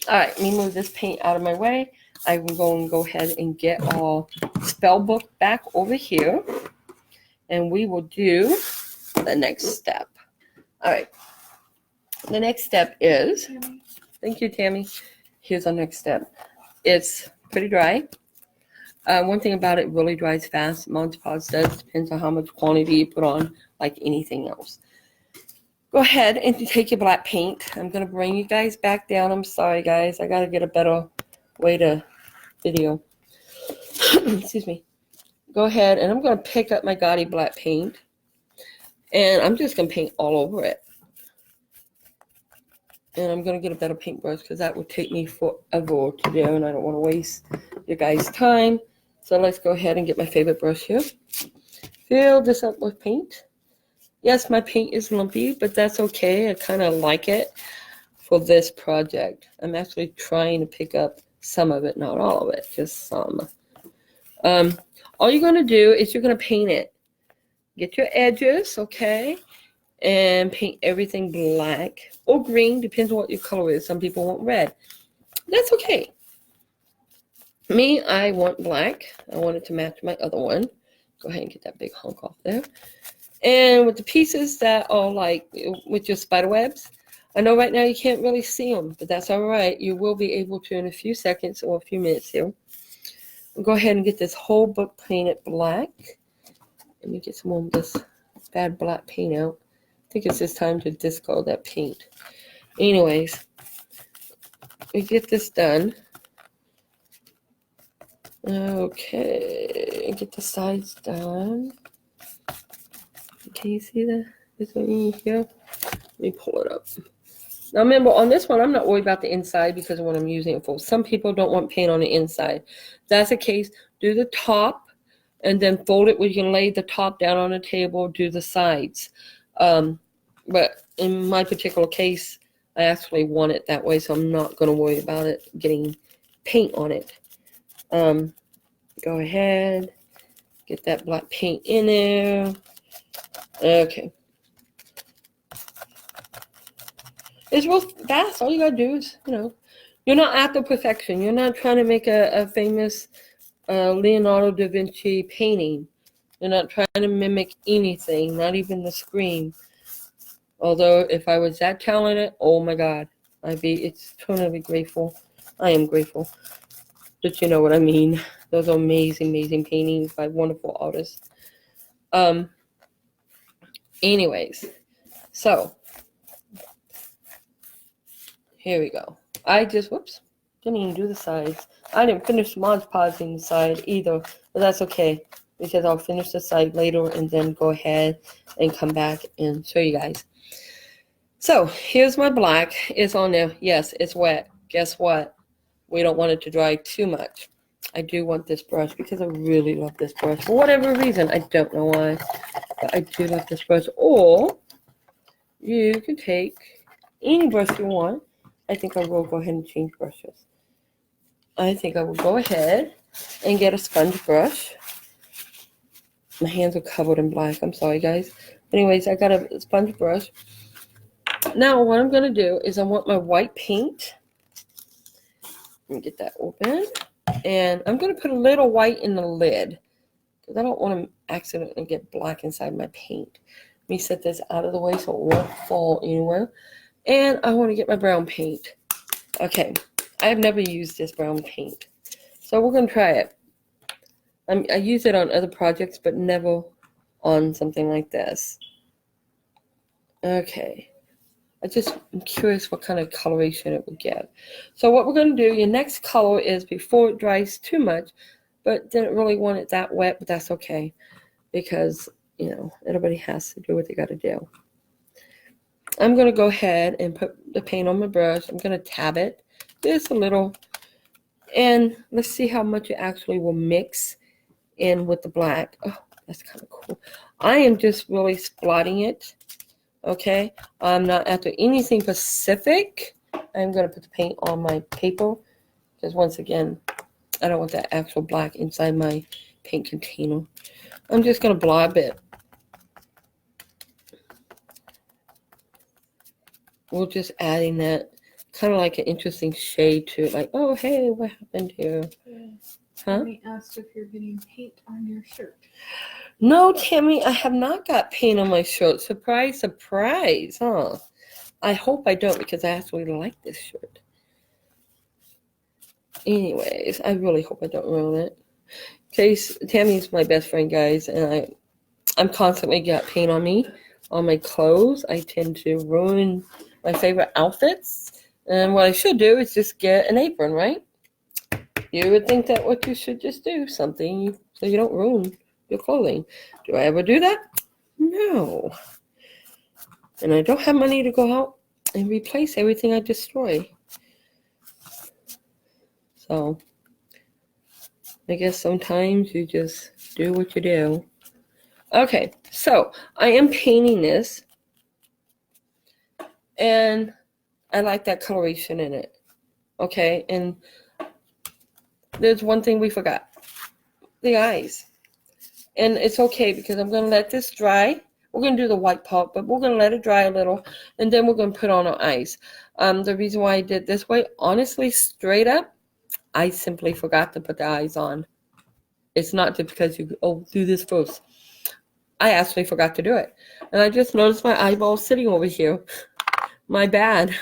All right, let me move this paint out of my way. I'm going to go ahead and get our spell book back over here. And we will do the next step. All right. The next step is, thank you, Tammy. Here's our next step. It's pretty dry. One thing about it really dries fast. Mod Podge does. Depends on how much quantity you put on, like anything else. Go ahead and take your black paint. I'm going to bring you guys back down. I'm sorry, guys. I got to get a better way to video. Excuse me. Go ahead, and I'm going to pick up my gaudy black paint. And I'm just going to paint all over it. And I'm going to get a better paintbrush because that would take me forever to do. And I don't want to waste your guys' time. So let's go ahead and get my favorite brush here. Fill this up with paint. Yes, my paint is lumpy, but that's okay. I kind of like it for this project. I'm actually trying to pick up some of it, not all of it, just some. All you're going to do is you're going to paint it. Get your edges, okay? And paint everything black or green, depends on what your color is. Some people want red. That's okay. Me, I want black. I want it to match my other one. Go ahead and get that big hunk off there. And with the pieces that are like with your spider webs, I know right now you can't really see them, but that's all right. You will be able to in a few seconds or a few minutes here. I'll go ahead and get this whole book painted black. Let me get some more of this bad black paint out. I think it's just time to discard that paint. Anyways, we get this done. Okay, get the sides done. Can you see that? This one in here? Let me pull it up. Now remember, on this one, I'm not worried about the inside because of what I'm using it for. Some people don't want paint on the inside. If that's the case, do the top and then fold it where you can lay the top down on the table, do the sides. But in my particular case, I actually want it that way, so I'm not going to worry about it getting paint on it. Go ahead, get that black paint in there. Okay. It's real fast. All you got to do is, you're not after perfection. You're not trying to make a famous Leonardo da Vinci painting. You're not trying to mimic anything, not even the screen. Although, if I was that talented, oh my God, I'd be eternally grateful. I am grateful. But you know what I mean. Those are amazing, amazing paintings by wonderful artists. Anyways, so here we go. Whoops, didn't even do the sides. I didn't finish Mod Podging the side either, but that's okay because I'll finish the side later and then go ahead and come back and show you guys. So here's my black. It's on there. Yes, it's wet. Guess what? We don't want it to dry too much. I do want this brush because I really love this brush. For whatever reason, I don't know why, but I do love this brush. Or you can take any brush you want. I think I will go ahead and change brushes. I think I will go ahead and get a sponge brush. My hands are covered in black. I'm sorry, guys. Anyways, I got a sponge brush. Now, what I'm going to do is I want my white paint. Let me get that open. And I'm going to put a little white in the lid because I don't want to accidentally get black inside my paint. Let me set this out of the way so it won't fall anywhere. And I want to get my brown paint. Okay, I have never used this brown paint. So we're going to try it. I use it on other projects, but never on something like this. Okay. I'm curious what kind of coloration it would get. So what we're going to do, your next color is, before it dries too much, but didn't really want it that wet, but that's okay because, you know, everybody has to do what they got to do. I'm going to go ahead and put the paint on my brush. I'm going to tab it just a little, and let's see how much it actually will mix in with the black. Oh, that's kind of cool. I am just really splotting it, okay? I'm not after anything specific. I'm going to put the paint on my paper because, once again, I don't want that actual black inside my paint container. I'm just going to blob it. We're just adding that kind of like an interesting shade to it. Like, oh, hey, what happened here? Yeah. Huh? Tammy asked if you're getting paint on your shirt. No, Tammy, I have not got paint on my shirt. Surprise, surprise, huh? I hope I don't because I actually like this shirt. Anyways, I really hope I don't ruin it. Case Tammy's my best friend, guys, and I'm constantly got paint on me, on my clothes. I tend to ruin my favorite outfits, and what I should do is just get an apron, right? You would think that what you should just do something so you don't ruin your clothing. Do I ever do that? No. And I don't have money to go out and replace everything I destroy. So I guess sometimes you just do what you do. Okay, so I am painting this, and I like that coloration in it. Okay, and there's one thing we forgot. The eyes. And it's okay because I'm going to let this dry. We're going to do the white part, but we're going to let it dry a little, and then we're going to put on our eyes. The reason why I did this way, honestly, straight up, I simply forgot to put the eyes on. It's not just because you, do this first. I actually forgot to do it. And I just noticed my eyeball sitting over here. My bad.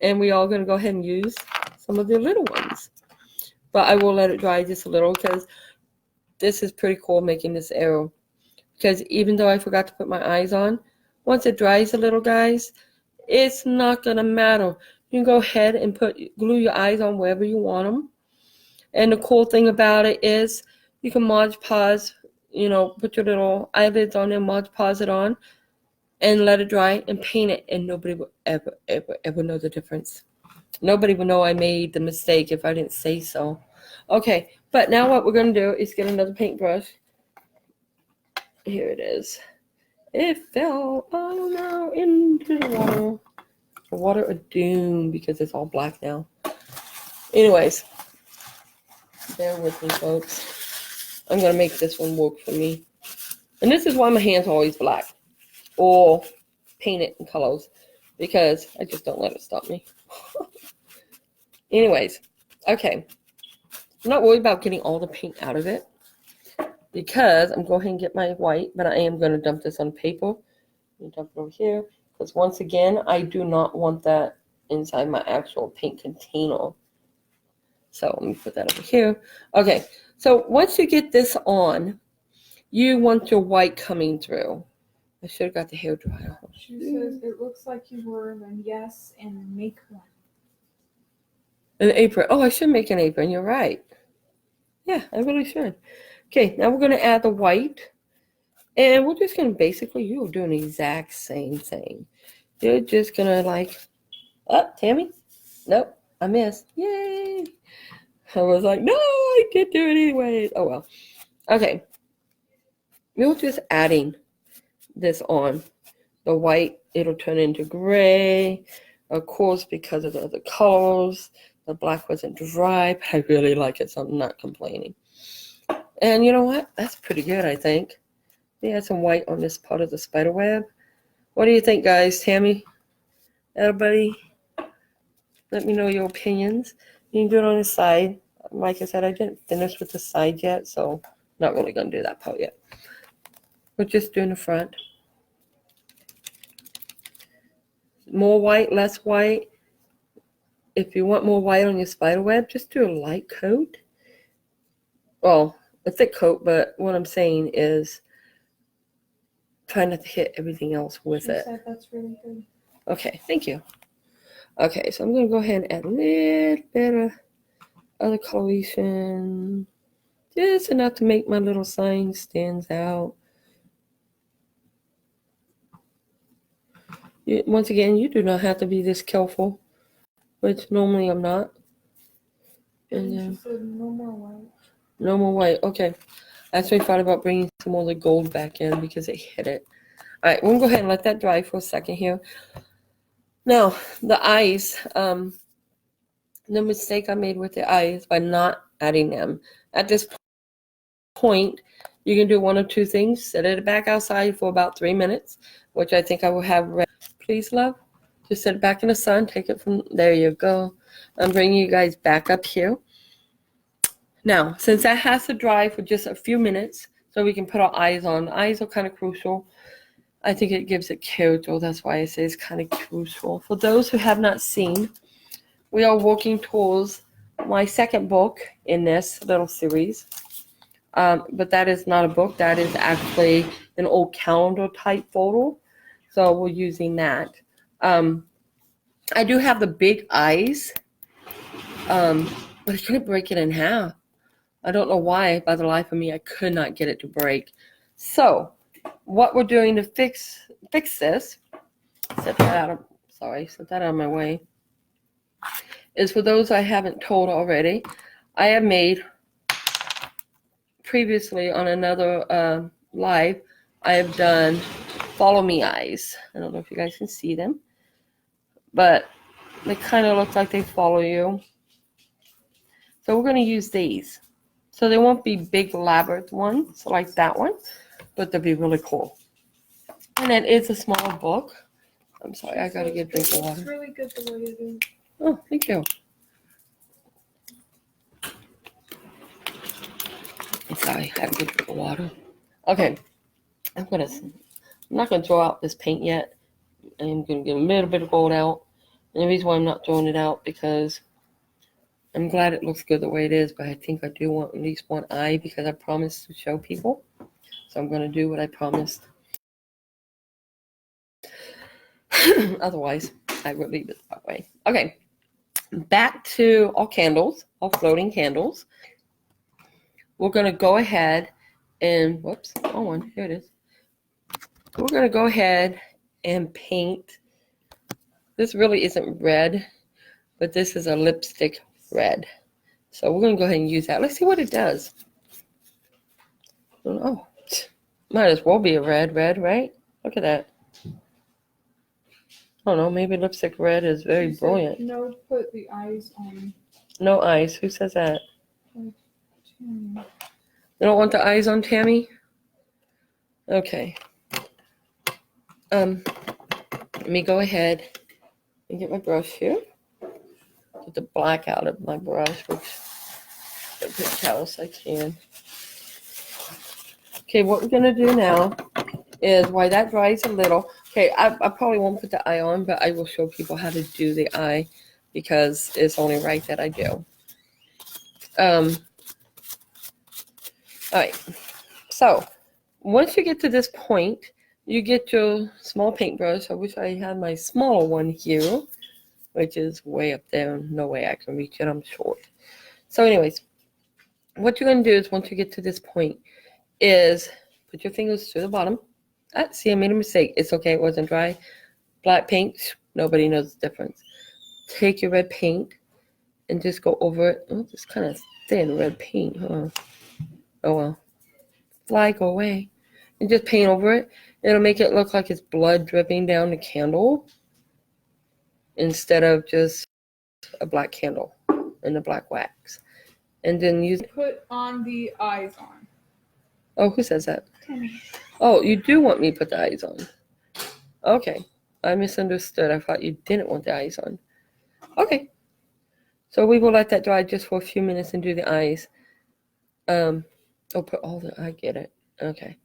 And we all going to go ahead and use some of the little ones. But I will let it dry just a little because this is pretty cool making this arrow. Because even though I forgot to put my eyes on, once it dries a little, guys, it's not going to matter. You can go ahead and glue your eyes on wherever you want them. And the cool thing about it is you can Mod Podge, put your little eyelids on there, Mod Podge it on, and let it dry and paint it. And nobody will ever, ever, ever know the difference. Nobody will know I made the mistake if I didn't say so. Okay, but now what we're going to do is get another paintbrush. Here it is. It fell, oh no, into the water. The water of doom because it's all black now. Anyways, bear with me, folks. I'm going to make this one work for me. And this is why my hands are always black or painted in colors, because I just don't let it stop me. Anyways, okay. I'm not worried about getting all the paint out of it, because I'm going to get my white, but I am going to dump this on paper. Dump it over here, because once again, I do not want that inside my actual paint container. So let me put that over here. Okay, so once you get this on, you want your white coming through. I should have got the hair dryer. She says it looks like you were, then yes, and make one. An apron. Oh, I should make an apron. You're right. Yeah, I really should. Okay, now we're going to add the white. And we're just going to basically, you're doing the exact same thing. You're just going to Tammy? Nope, I missed. Yay. I was like, no, I did do it anyways. Oh, well. Okay. We're just adding this on. The white, it'll turn into gray. Of course, because of the other colors. The black wasn't dry, but I really like it, so I'm not complaining. And you know what? That's pretty good, I think. We had some white on this part of the spider web. What do you think, guys? Tammy? Everybody? Let me know your opinions. You can do it on the side. Like I said, I didn't finish with the side yet, so not really going to do that part yet. We're just doing the front. More white, less white. If you want more white on your spider web, just do a light coat. Well, a thick coat, but what I'm saying is try not to hit everything else with it. She said that's really good. Okay, thank you. Okay, so I'm going to go ahead and add a little bit of other coloration. Just enough to make my little sign stands out. Once again, you do not have to be this careful, which normally I'm not. And she said no more white. No more white. Okay. I actually thought about bringing some more of the gold back in because it hit it. All right, we're going to go ahead and let that dry for a second here. Now, the eyes, the mistake I made with the eyes by not adding them. At this point, you can do one of two things. Set it back outside for about 3 minutes, which I think I will have ready. Please, love. Just set it back in the sun. Take it from, there you go. I'm bringing you guys back up here. Now, since that has to dry for just a few minutes, so we can put our eyes on. The eyes are kind of crucial. I think it gives it character. That's why I say it's kind of crucial. For those who have not seen, we are working towards my second book in this little series. But that is not a book. That is actually an old calendar type photo. So we're using that. I do have the big eyes, but I couldn't break it in half. I don't know why, by the life of me, I could not get it to break. So what we're doing to fix this, set that out of my way, is for those I haven't told already, I have made previously on another live, I have done follow me eyes. I don't know if you guys can see them, but they kind of look like they follow you. So we're going to use these. So they won't be big elaborate ones like that one, but they'll be really cool. And it is a small book. I'm sorry, I got to get a drink of water. It's really good the way it is. Oh, thank you. I'm sorry, I have to get a drink of water. Okay, I'm not gonna throw out this paint yet. I'm gonna get a little bit of gold out. And the reason why I'm not throwing it out because I'm glad it looks good the way it is, but I think I do want at least one eye because I promised to show people. So I'm gonna do what I promised. Otherwise, I would leave it that way. Okay, back to our candles, our floating candles. We're gonna go ahead and, whoops, here it is. We're gonna go ahead and paint. This really isn't red, but this is a lipstick red. So we're gonna go ahead and use that. Let's see what it does. Oh, might as well be a red, right? Look at that. I don't know, maybe lipstick red is very brilliant. No, put the eyes on. No eyes, who says that? Tammy. You don't want the eyes on Tammy? Okay. Let me go ahead and get my brush here. Get the black out of my brush, which I'll put else I can. Okay, what we're gonna do now is while that dries a little. Okay, I probably won't put the eye on, but I will show people how to do the eye because it's only right that I do. All right. So once you get to this point, you get your small paintbrush. I wish I had my smaller one here, which is way up there. No way I can reach it. I'm short. So anyways, what you're going to do is once you get to this point is put your fingers to the bottom. See, I made a mistake. It's okay. It wasn't dry. Black paint, nobody knows the difference. Take your red paint and just go over it. Oh, it's kind of thin red paint, huh? Oh, well. Fly, go away. And just paint over it. It'll make it look like it's blood dripping down the candle instead of just a black candle and the black wax. And then use... Put on the eyes on. Oh, who says that? Tammy. Oh, you do want me to put the eyes on. Okay. I misunderstood. I thought you didn't want the eyes on. Okay. So we will let that dry just for a few minutes and do the eyes. Put all the... I get it. Okay.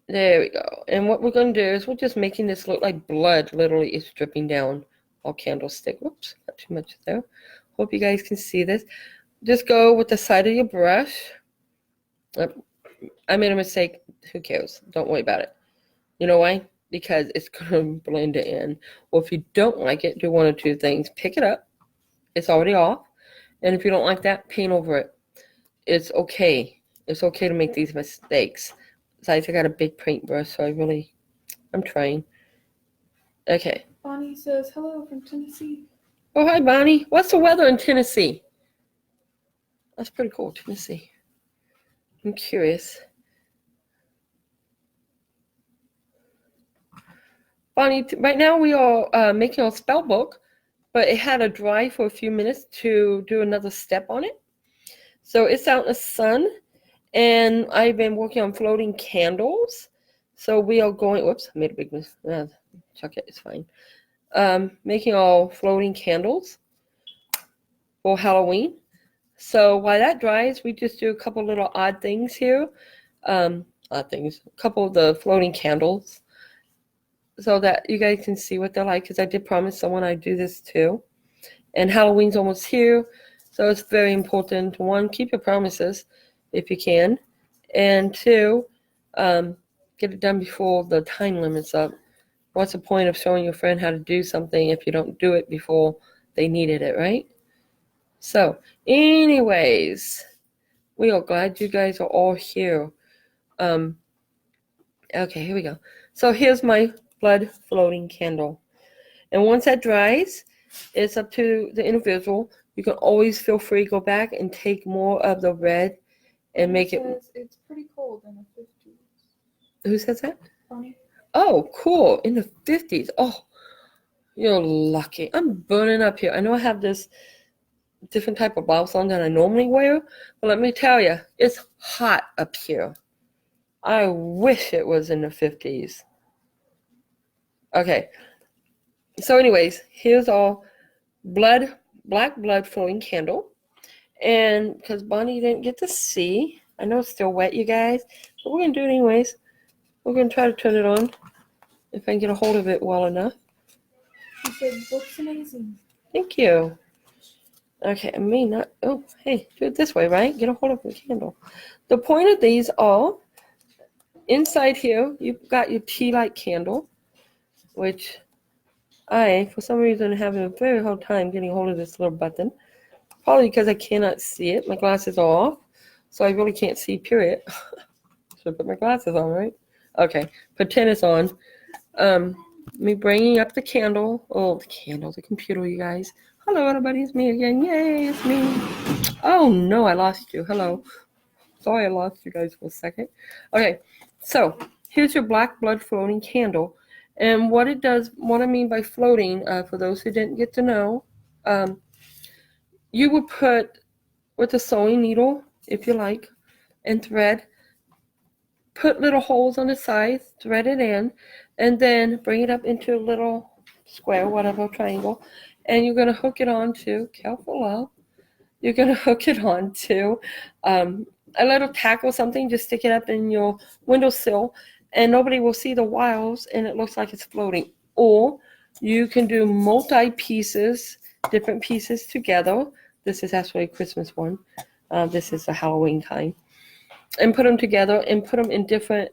There we go. And what we're going to do is we're just making this look like blood literally is dripping down our candlestick. Whoops, not too much there. Hope you guys can see this. Just go with the side of your brush. I made a mistake. Who cares? Don't worry about it. You know why? Because it's going to blend it in. Or if you don't like it, do one or two things. Pick it up. It's already off. And if you don't like that, paint over it. it's okay. It's okay to make these mistakes. Besides, I got a big paintbrush, so I'm trying. Okay. Bonnie says, hello from Tennessee. Oh, hi, Bonnie. What's the weather in Tennessee? That's pretty cool, Tennessee. I'm curious. Bonnie, right now we are making a spell book, but it had to dry for a few minutes to do another step on it. So it's out in the sun, and I've been working on floating candles. So we are going, whoops, I made a big mistake. Chuck it, it's fine. Making all floating candles for Halloween. So while that dries, we just do a couple little odd things here. A couple of the floating candles, so that you guys can see what they're like, because I did promise someone I'd do this too. And Halloween's almost here, so it's very important. One, keep your promises if you can. And two, get it done before the time limit's up. What's the point of showing your friend how to do something if you don't do it before they needed it, right? So, anyways, we are glad you guys are all here. Okay, here we go. So here's my blood floating candle. And once that dries, it's up to the individual. You can always feel free to go back and take more of the red and make it. It's pretty cold in the 50s. Who says that? Bonnie. Oh, cool. In the 50s. Oh, you're lucky. I'm burning up here. I know I have this different type of blouse on than I normally wear, but let me tell you, it's hot up here. I wish it was in the 50s. Okay. So anyways, here's all black blood flowing candle. And because Bonnie didn't get to see, I know it's still wet, you guys, but we're going to do it anyways. We're going to try to turn it on if I can get a hold of it well enough. She said, looks amazing. Thank you. Okay, I may not, oh, hey, do it this way, right? Get a hold of the candle. The point of these are, inside here, you've got your tea light candle, which I, for some reason, having a very hard time getting a hold of this little button. Probably because I cannot see it. My glasses are off, so I really can't see, period. Should put my glasses on, right? Okay, pretend it's on. Me bringing up the candle. Oh, the computer, you guys. Hello, everybody, it's me again. Yay, it's me. Oh, no, I lost you. Hello. Sorry I lost you guys for a second. Okay, so here's your black blood floating candle. And what it does, what I mean by floating, for those who didn't get to know, you would put with a sewing needle, if you like, and thread, put little holes on the sides, thread it in, and then bring it up into a little square, whatever, triangle, and you're going to hook it onto, careful love, you're going to hook it onto a little tack or something, just stick it up in your windowsill, and nobody will see the wires, and it looks like it's floating. Or you can do multi-pieces, different pieces together. This is actually a Christmas one. This is a Halloween kind. And put them together and put them in different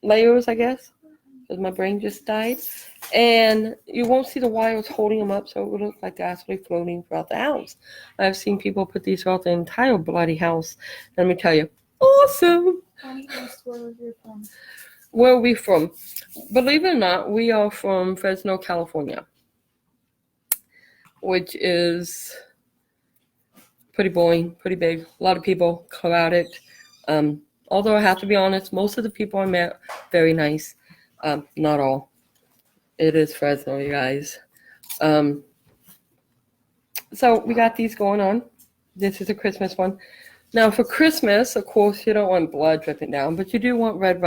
layers, I guess, because my brain just died. And you won't see the wires holding them up, so it will look like they're actually floating throughout the house. I've seen people put these throughout the entire bloody house. Let me tell you, awesome. Bonnie asked where you're from. Where are we from? Believe it or not, we are from Fresno, California, which is pretty boring, pretty big. A lot of people crowded. Although I have to be honest, most of the people I met, very nice. Not all. It is Fresno, you guys. So we got these going on. This is a Christmas one. Now for Christmas, of course, you don't want blood dripping down, but you do want red,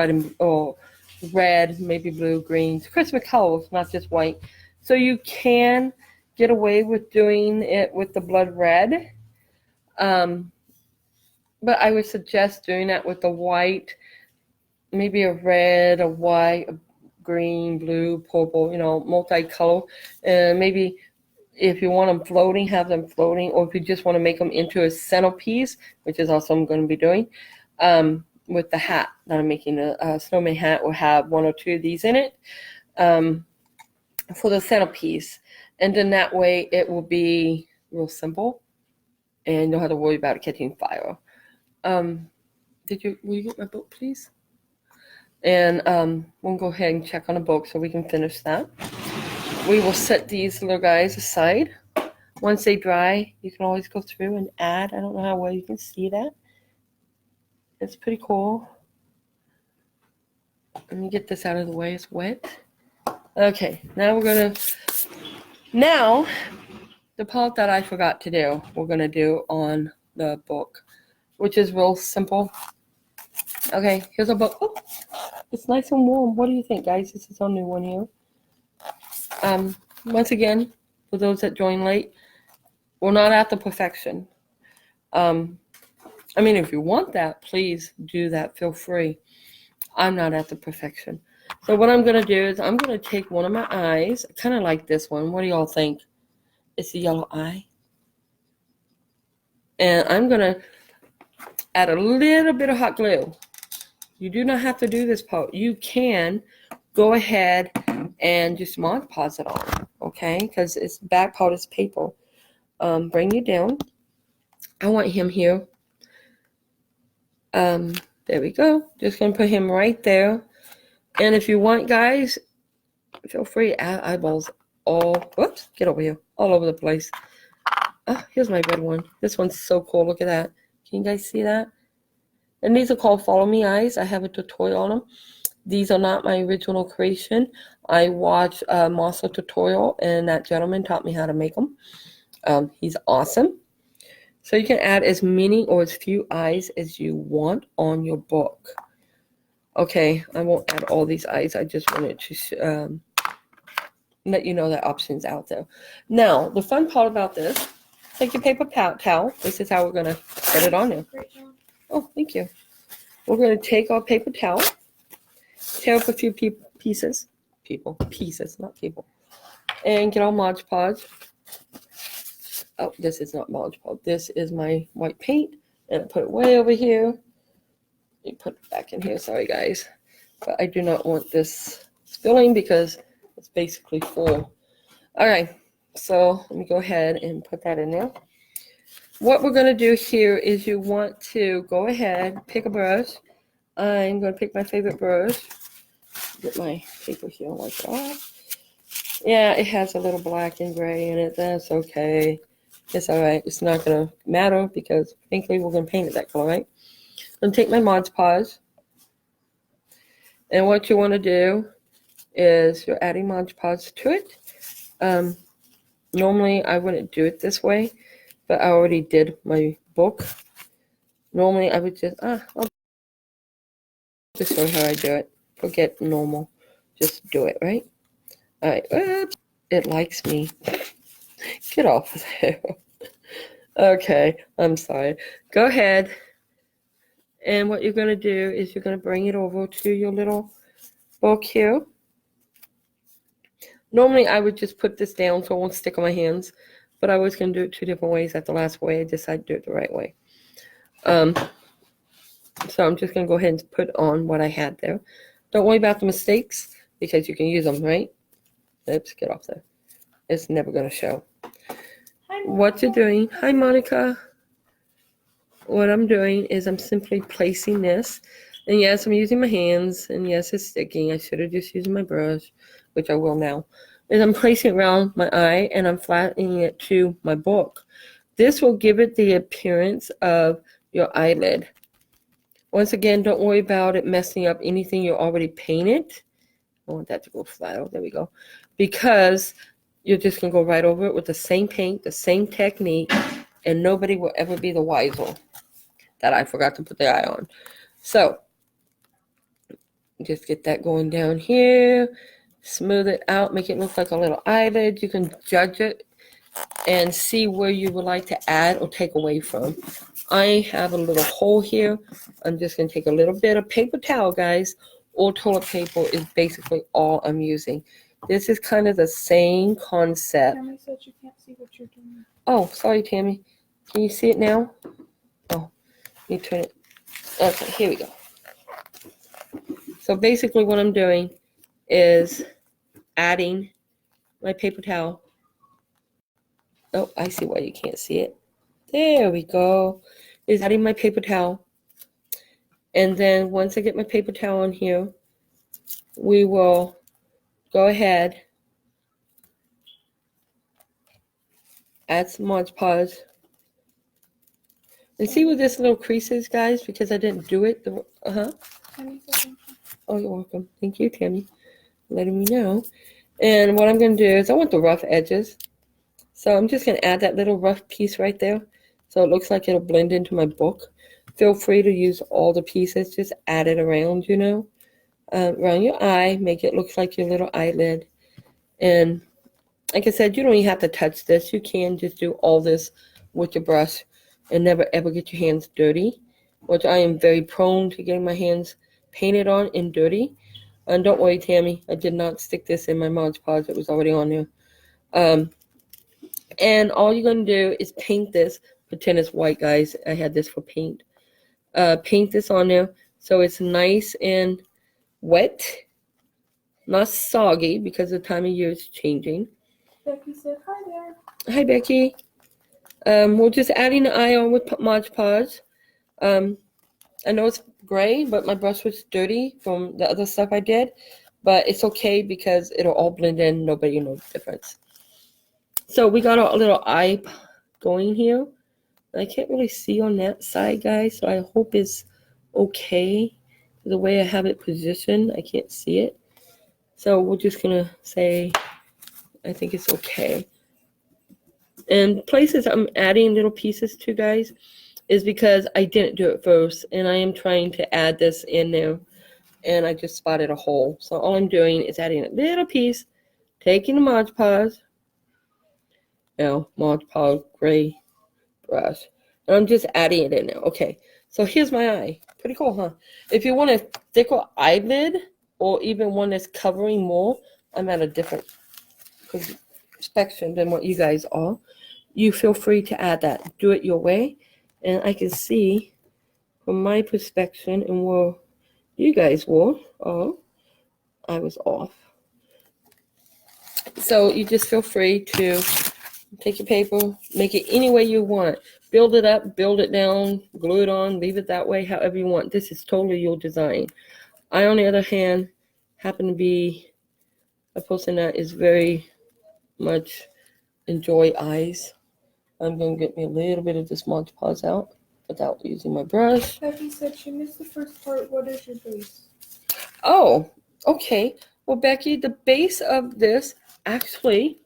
maybe blue, greens, Christmas colors, not just white. So you can get away with doing it with the blood red. But I would suggest doing that with the white, maybe a red, a white, a green, blue, purple, multicolor. And maybe if you want them floating, have them floating. Or if you just want to make them into a centerpiece, which is also I'm going to be doing, with the hat that I'm making. A snowman hat will have one or two of these in it for the centerpiece. And then that way it will be real simple. and you don't have to worry about it catching fire. Will you get my book, please? And we'll go ahead and check on the book so we can finish that. We will set these little guys aside. Once they dry, you can always go through and add. I don't know how well you can see that. It's pretty cool. Let me get this out of the way. It's wet. Okay, now the part that I forgot to do, we're going to do on the book, which is real simple. Okay, here's a book. Oh, it's nice and warm. What do you think, guys? This is our new one here. Once again, for those that join late, we're not at the perfection. If you want that, please do that. Feel free. I'm not at the perfection. So what I'm going to do is I'm going to take one of my eyes. I kind of like this one. What do y'all think? It's a yellow eye. And I'm going to add a little bit of hot glue. You do not have to do this part. You can go ahead and just Mod Podge it on, okay? Because its back part is paper. Bring you down. I want him here. There we go. Just going to put him right there. And if you want, guys, feel free to add eyeballs get over here. All over the place. Oh, here's my red one. This one's so cool. Look at that. Can you guys see that? And these are called Follow Me Eyes. I have a tutorial on them. These are not my original creation. I watched a Monster tutorial, and that gentleman taught me how to make them. He's awesome. So you can add as many or as few eyes as you want on your book. Okay, I won't add all these eyes. I just wanted to let you know that option's out there. Now, the fun part about this, take your paper towel. This is how we're going to get it on there. Great job. Oh, thank you. We're going to take our paper towel, tear up a few pieces, not people, and get our Mod Podge. Oh, this is not Mod Podge. This is my white paint, and I put it way over here. Let me put it back in here. Sorry, guys. But I do not want this spilling because it's basically full. All right, so let me go ahead and put that in there. What we're going to do here is you want to go ahead, pick a brush. I'm going to pick my favorite brush. Get my paper here and wipe it off. Yeah, it has a little black and gray in it. That's okay. It's all right. It's not going to matter because frankly, we're going to paint it that color, right? I'm going to take my Mod Podge. And what you want to do is you're adding Mod Podge to it. Normally, I wouldn't do it this way, but I already did my book. Normally, I would just, I'll just show you how I do it. Forget normal. Just do it, right? All right. It likes me. Get off of there. Okay, I'm sorry. Go ahead. And what you're going to do is you're going to bring it over to your little book here. Normally, I would just put this down so it won't stick on my hands. But I was going to do it two different ways. At the last way, I decided to do it the right way. So I'm just going to go ahead and put on what I had there. Don't worry about the mistakes because you can use them, right? Oops, get off there. It's never going to show. Hi, What you're doing. Hi, Monica. What I'm doing is I'm simply placing this. And yes, I'm using my hands. And yes, it's sticking. I should have just used my brush, which I will now. And I'm placing it around my eye and I'm flattening it to my book. This will give it the appearance of your eyelid. Once again, don't worry about it messing up anything you already painted. I want that to go flat. Oh, there we go. Because you're just going to go right over it with the same paint, the same technique, and nobody will ever be the wiser that I forgot to put the eye on. So, just get that going down here. Smooth it out. Make it look like a little eyelid. You can judge it and see where you would like to add or take away from. I have a little hole here. I'm just going to take a little bit of paper towel, guys. Or toilet paper is basically all I'm using. This is kind of the same concept. Tammy said you can't see what you're doing. Oh, sorry, Tammy. Can you see it now? Oh, let me turn it. Okay, here we go. So basically what I'm doing is adding my paper towel. Oh, I see why you can't see it. There we go. Is adding my paper towel. And then once I get my paper towel on here, we will go ahead, add some Mod Podge. And see where this little crease is, guys, because I didn't do it. Tammy said thank you. Oh, you're welcome. Thank you, Tammy, for letting me know. And what I'm going to do is I want the rough edges. So I'm just going to add that little rough piece right there. So it looks like it'll blend into my book. Feel free to use all the pieces. Just add it around, around your eye. Make it look like your little eyelid. And like I said, you don't even have to touch this. You can just do all this with your brush and never ever get your hands dirty, which I am very prone to getting my hands painted on and dirty. And don't worry, Tammy, I did not stick this in my Mod Podge. It was already on there. And all you're going to do is paint this. Pretend it's white, guys. I had this for paint. Paint this on there so it's nice and wet, not soggy because the time of year is changing. Becky said hi there. Hi, Becky. We're just adding the eye on with Mod Podge. I know it's gray, but my brush was dirty from the other stuff I did. But it's okay because it'll all blend in. Nobody knows the difference. So we got a little eye going here. I can't really see on that side, guys, so I hope it's okay. The way I have it positioned, I can't see it. So we're just going to say, I think it's okay. And places I'm adding little pieces to, guys, is because I didn't do it first, and I am trying to add this in there, and I just spotted a hole. So all I'm doing is adding a little piece, taking the Mod Podge, Mod Podge gray brush, and I'm just adding it in there. Okay, so here's my eye. Pretty cool, huh? If you want a thicker eyelid or even one that's covering more, I'm at a different perspective than what you guys are. You feel free to add that. Do it your way, and I can see from my perspective and where you guys were. Oh, I was off. So you just feel free to take your paper, make it any way you want. Build it up, build it down, glue it on, leave it that way, however you want. This is totally your design. I, on the other hand, happen to be a person that is very much enjoy eyes. I'm going to get me a little bit of this Mod Podge out without using my brush. Becky said she missed the first part. What is your base? Oh, okay. Well, Becky, the base of this actually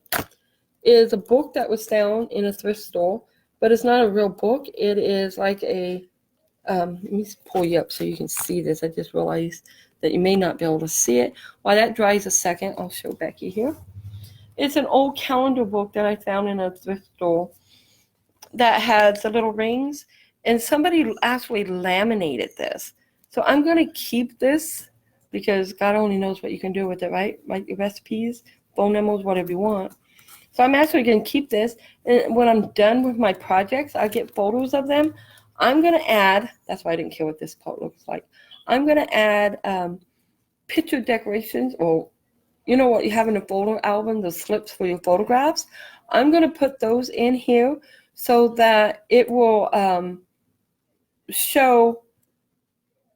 is a book that was found in a thrift store, but it's not a real book. It is like a, let me pull you up so you can see this. I just realized that you may not be able to see it. While that dries a second, I'll show Becky here. It's an old calendar book that I found in a thrift store that has the little rings, and somebody actually laminated this. So I'm going to keep this because God only knows what you can do with it, right? Like your recipes, phone numbers, whatever you want. So I'm actually going to keep this, and when I'm done with my projects, I get photos of them. I'm going to add, that's why I didn't care what this part looks like. I'm going to add picture decorations, or you know what you have in a photo album, the slips for your photographs. I'm going to put those in here so that it will show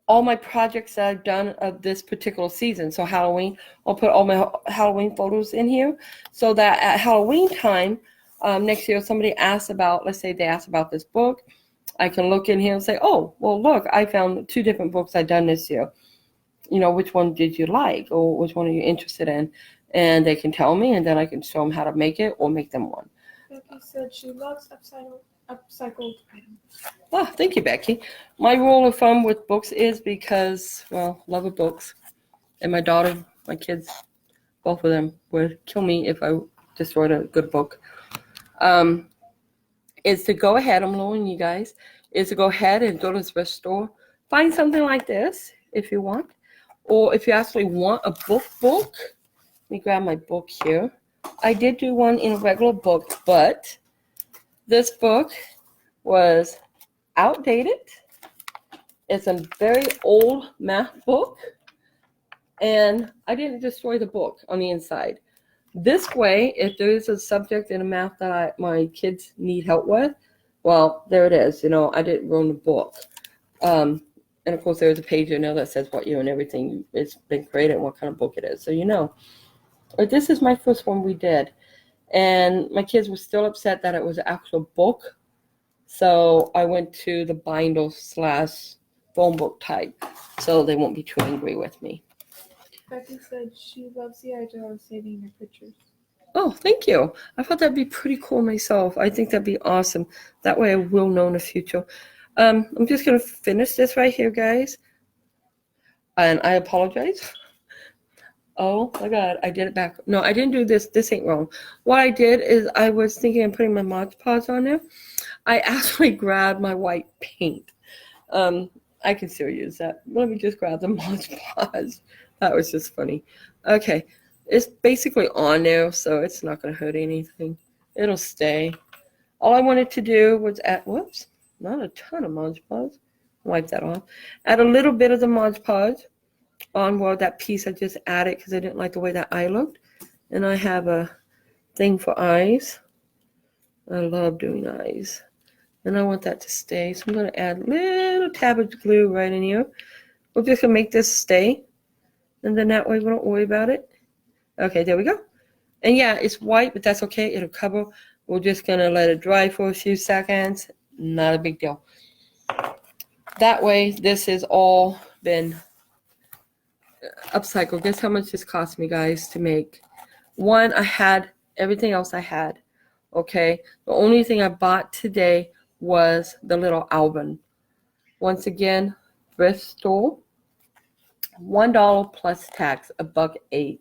all my projects that I've done of this particular season. So Halloween, I'll put all my Halloween photos in here so that at Halloween time next year, somebody asks about, let's say they ask about this book, I can look in here and say, oh, well, look, I found 2 different books I've done this year. You know, which one did you like, or which one are you interested in? And they can tell me, and then I can show them how to make it or make them one. Becky said she loves upcycled items. Oh, thank you, Becky. My rule of thumb with books is because, well, love of books. And my daughter, my kids, both of them would kill me if I destroyed a good book. Is to go ahead, I'm lowering you guys, is to go ahead and go to the thrift store. Find something like this if you want. Or if you actually want a book, let me grab my book here. I did do one in a regular book, but this book was outdated. It's a very old math book, and I didn't destroy the book on the inside. This way, if there is a subject in a math that my kids need help with, Well, there it is. You know, I didn't ruin the book. And of course, there's a page in there that says what year and everything it's been created and what kind of book it is. So you know. But this is my first one we did. And my kids were still upset that it was an actual book. So I went to the Binder / phone book type. So they won't be too angry with me. Becky said she loves the idea of saving your pictures. Oh, thank you. I thought that'd be pretty cool myself. I think that'd be awesome. That way I will know in the future. I'm just going to finish this right here, guys. And I apologize. Oh my God, I did it back. No, I didn't do this. This ain't wrong. What I did is I was thinking of putting my Mod Podge on there. I actually grabbed my white paint. I can still use that. Let me just grab the Mod Podge. That was just funny. Okay, it's basically on there, so it's not going to hurt anything. It'll stay. All I wanted to do was add, whoops, not a ton of Mod Podge. Wipe that off. Add a little bit of the Mod Podge on that piece I just added because I didn't like the way that eye looked. And I have a thing for eyes. I love doing eyes. And I want that to stay. So I'm going to add a little tab of glue right in here. We're just going to make this stay. And then that way we don't worry about it. Okay, there we go. And yeah, it's white, but that's okay. It'll cover. We're just going to let it dry for a few seconds. Not a big deal. That way, this has all been upcycled. Guess how much this cost me, guys, to make? One, I had everything else I had. Okay, the only thing I bought today was the little album. Once again, thrift store, $1 plus tax, $1.08.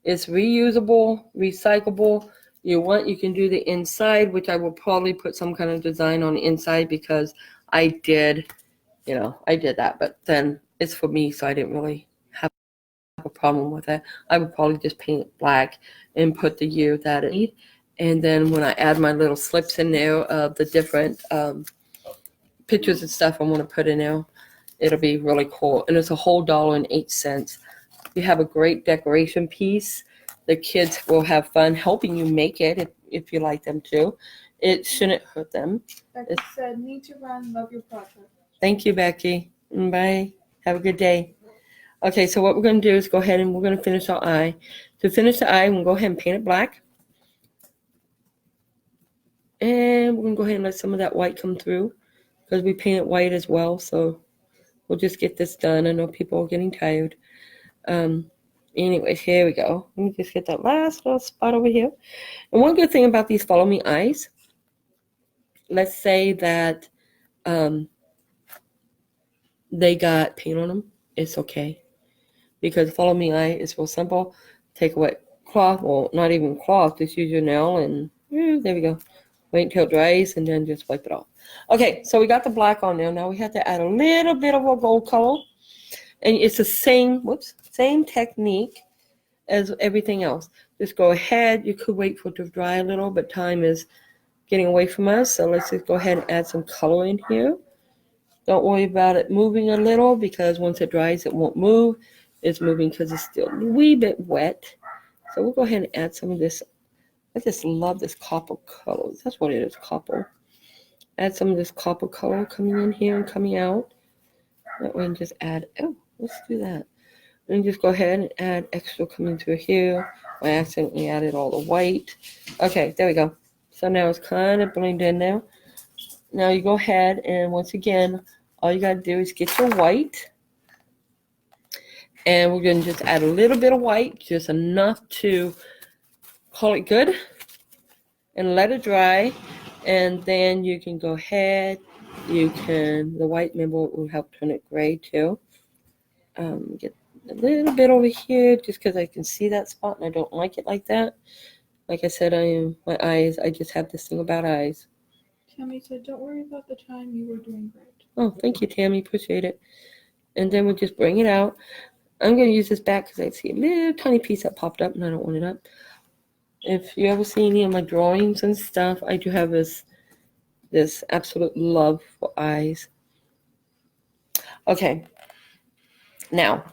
It's reusable, recyclable. You can do the inside, which I will probably put some kind of design on the inside because I did that. But then it's for me, so I didn't really have a problem with it. I would probably just paint it black and put the year that it needs. And then when I add my little slips in there of the different pictures and stuff I want to put in there, it'll be really cool. And it's a whole $1.08. You have a great decoration piece. The kids will have fun helping you make it if you like them to. It shouldn't hurt them. Becky said, need to run, love your project. Thank you, Becky. Bye. Have a good day. Okay, so what we're going to do is go ahead and we're going to finish our eye. To finish the eye, we'll go ahead and paint it black. And we're going to go ahead and let some of that white come through because we painted white as well. So we'll just get this done. I know people are getting tired. Anyways, here we go. Let me just get that last little spot over here. And one good thing about these Follow Me eyes, let's say that they got paint on them. It's okay. Because Follow Me eye is real simple. Take a wet cloth, well, not even cloth, just use your nail and there we go. Wait until it dries and then just wipe it off. Okay, so we got the black on there. Now we have to add a little bit of a gold color. And it's the same technique as everything else. Just go ahead. You could wait for it to dry a little, but time is getting away from us. So let's just go ahead and add some color in here. Don't worry about it moving a little because once it dries, it won't move. It's moving because it's still a wee bit wet. So we'll go ahead and add some of this. I just love this copper color. That's what it is, copper. Add some of this copper color coming in here and coming out. That way and just add, let's do that. And just go ahead and add extra coming through here. I accidentally added all the white. Okay, there we go. So now it's kind of blended in now. Now you go ahead and once again, all you got to do is get your white. And we're going to just add a little bit of white, just enough to call it good. And let it dry. And then you can go ahead. The white member will help turn it gray too. Get a little bit over here just because I can see that spot and I don't like it like that. Like I said, my eyes, I just have this thing about eyes. Tammy said, don't worry about the time, you were doing great. Oh, thank you, Tammy. Appreciate it. And then we'll just bring it out. I'm going to use this back because I see a little tiny piece that popped up and I don't want it up. If you ever see any of my drawings and stuff, I do have this absolute love for eyes. Okay. Now,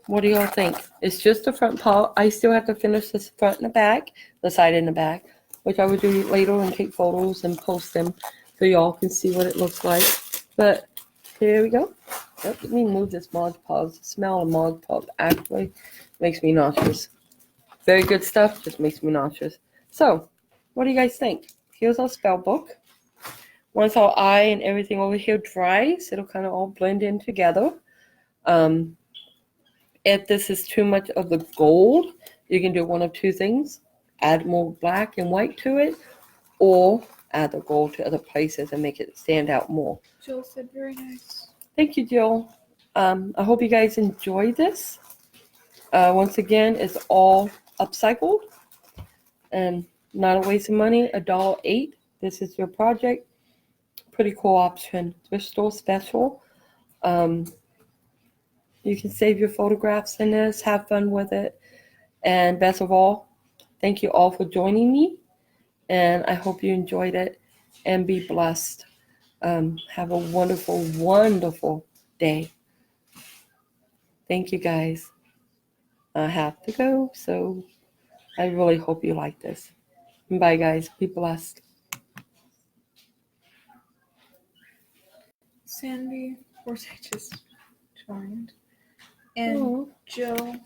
what do y'all think? It's just the front part. I still have to finish this front and the back, the side and the back. which I would do later and take photos and post them so y'all can see what it looks like. But here we go. Let me move this Mod Podge. The smell of Mod Podge actually makes me nauseous. Very good stuff, just makes me nauseous. So, what do you guys think? Here's our spell book. Once our eye and everything over here dries, it'll kind of all blend in together. If this is too much of the gold, you can do one of two things. Add more black and white to it, or add the gold to other places and make it stand out more. Jill said very nice. Thank you, Jill. I hope you guys enjoy this. Once again, it's all upcycled and not a waste of money. $1.08. This is your project. Pretty cool option. Thrift store special. You can save your photographs in this, have fun with it. And best of all, thank you all for joining me. And I hope you enjoyed it and be blessed. Have a wonderful, wonderful day. Thank you guys. I have to go, so I really hope you like this. Bye, guys. Be blessed. Sandy, of course, I just joined. And Aw. Jill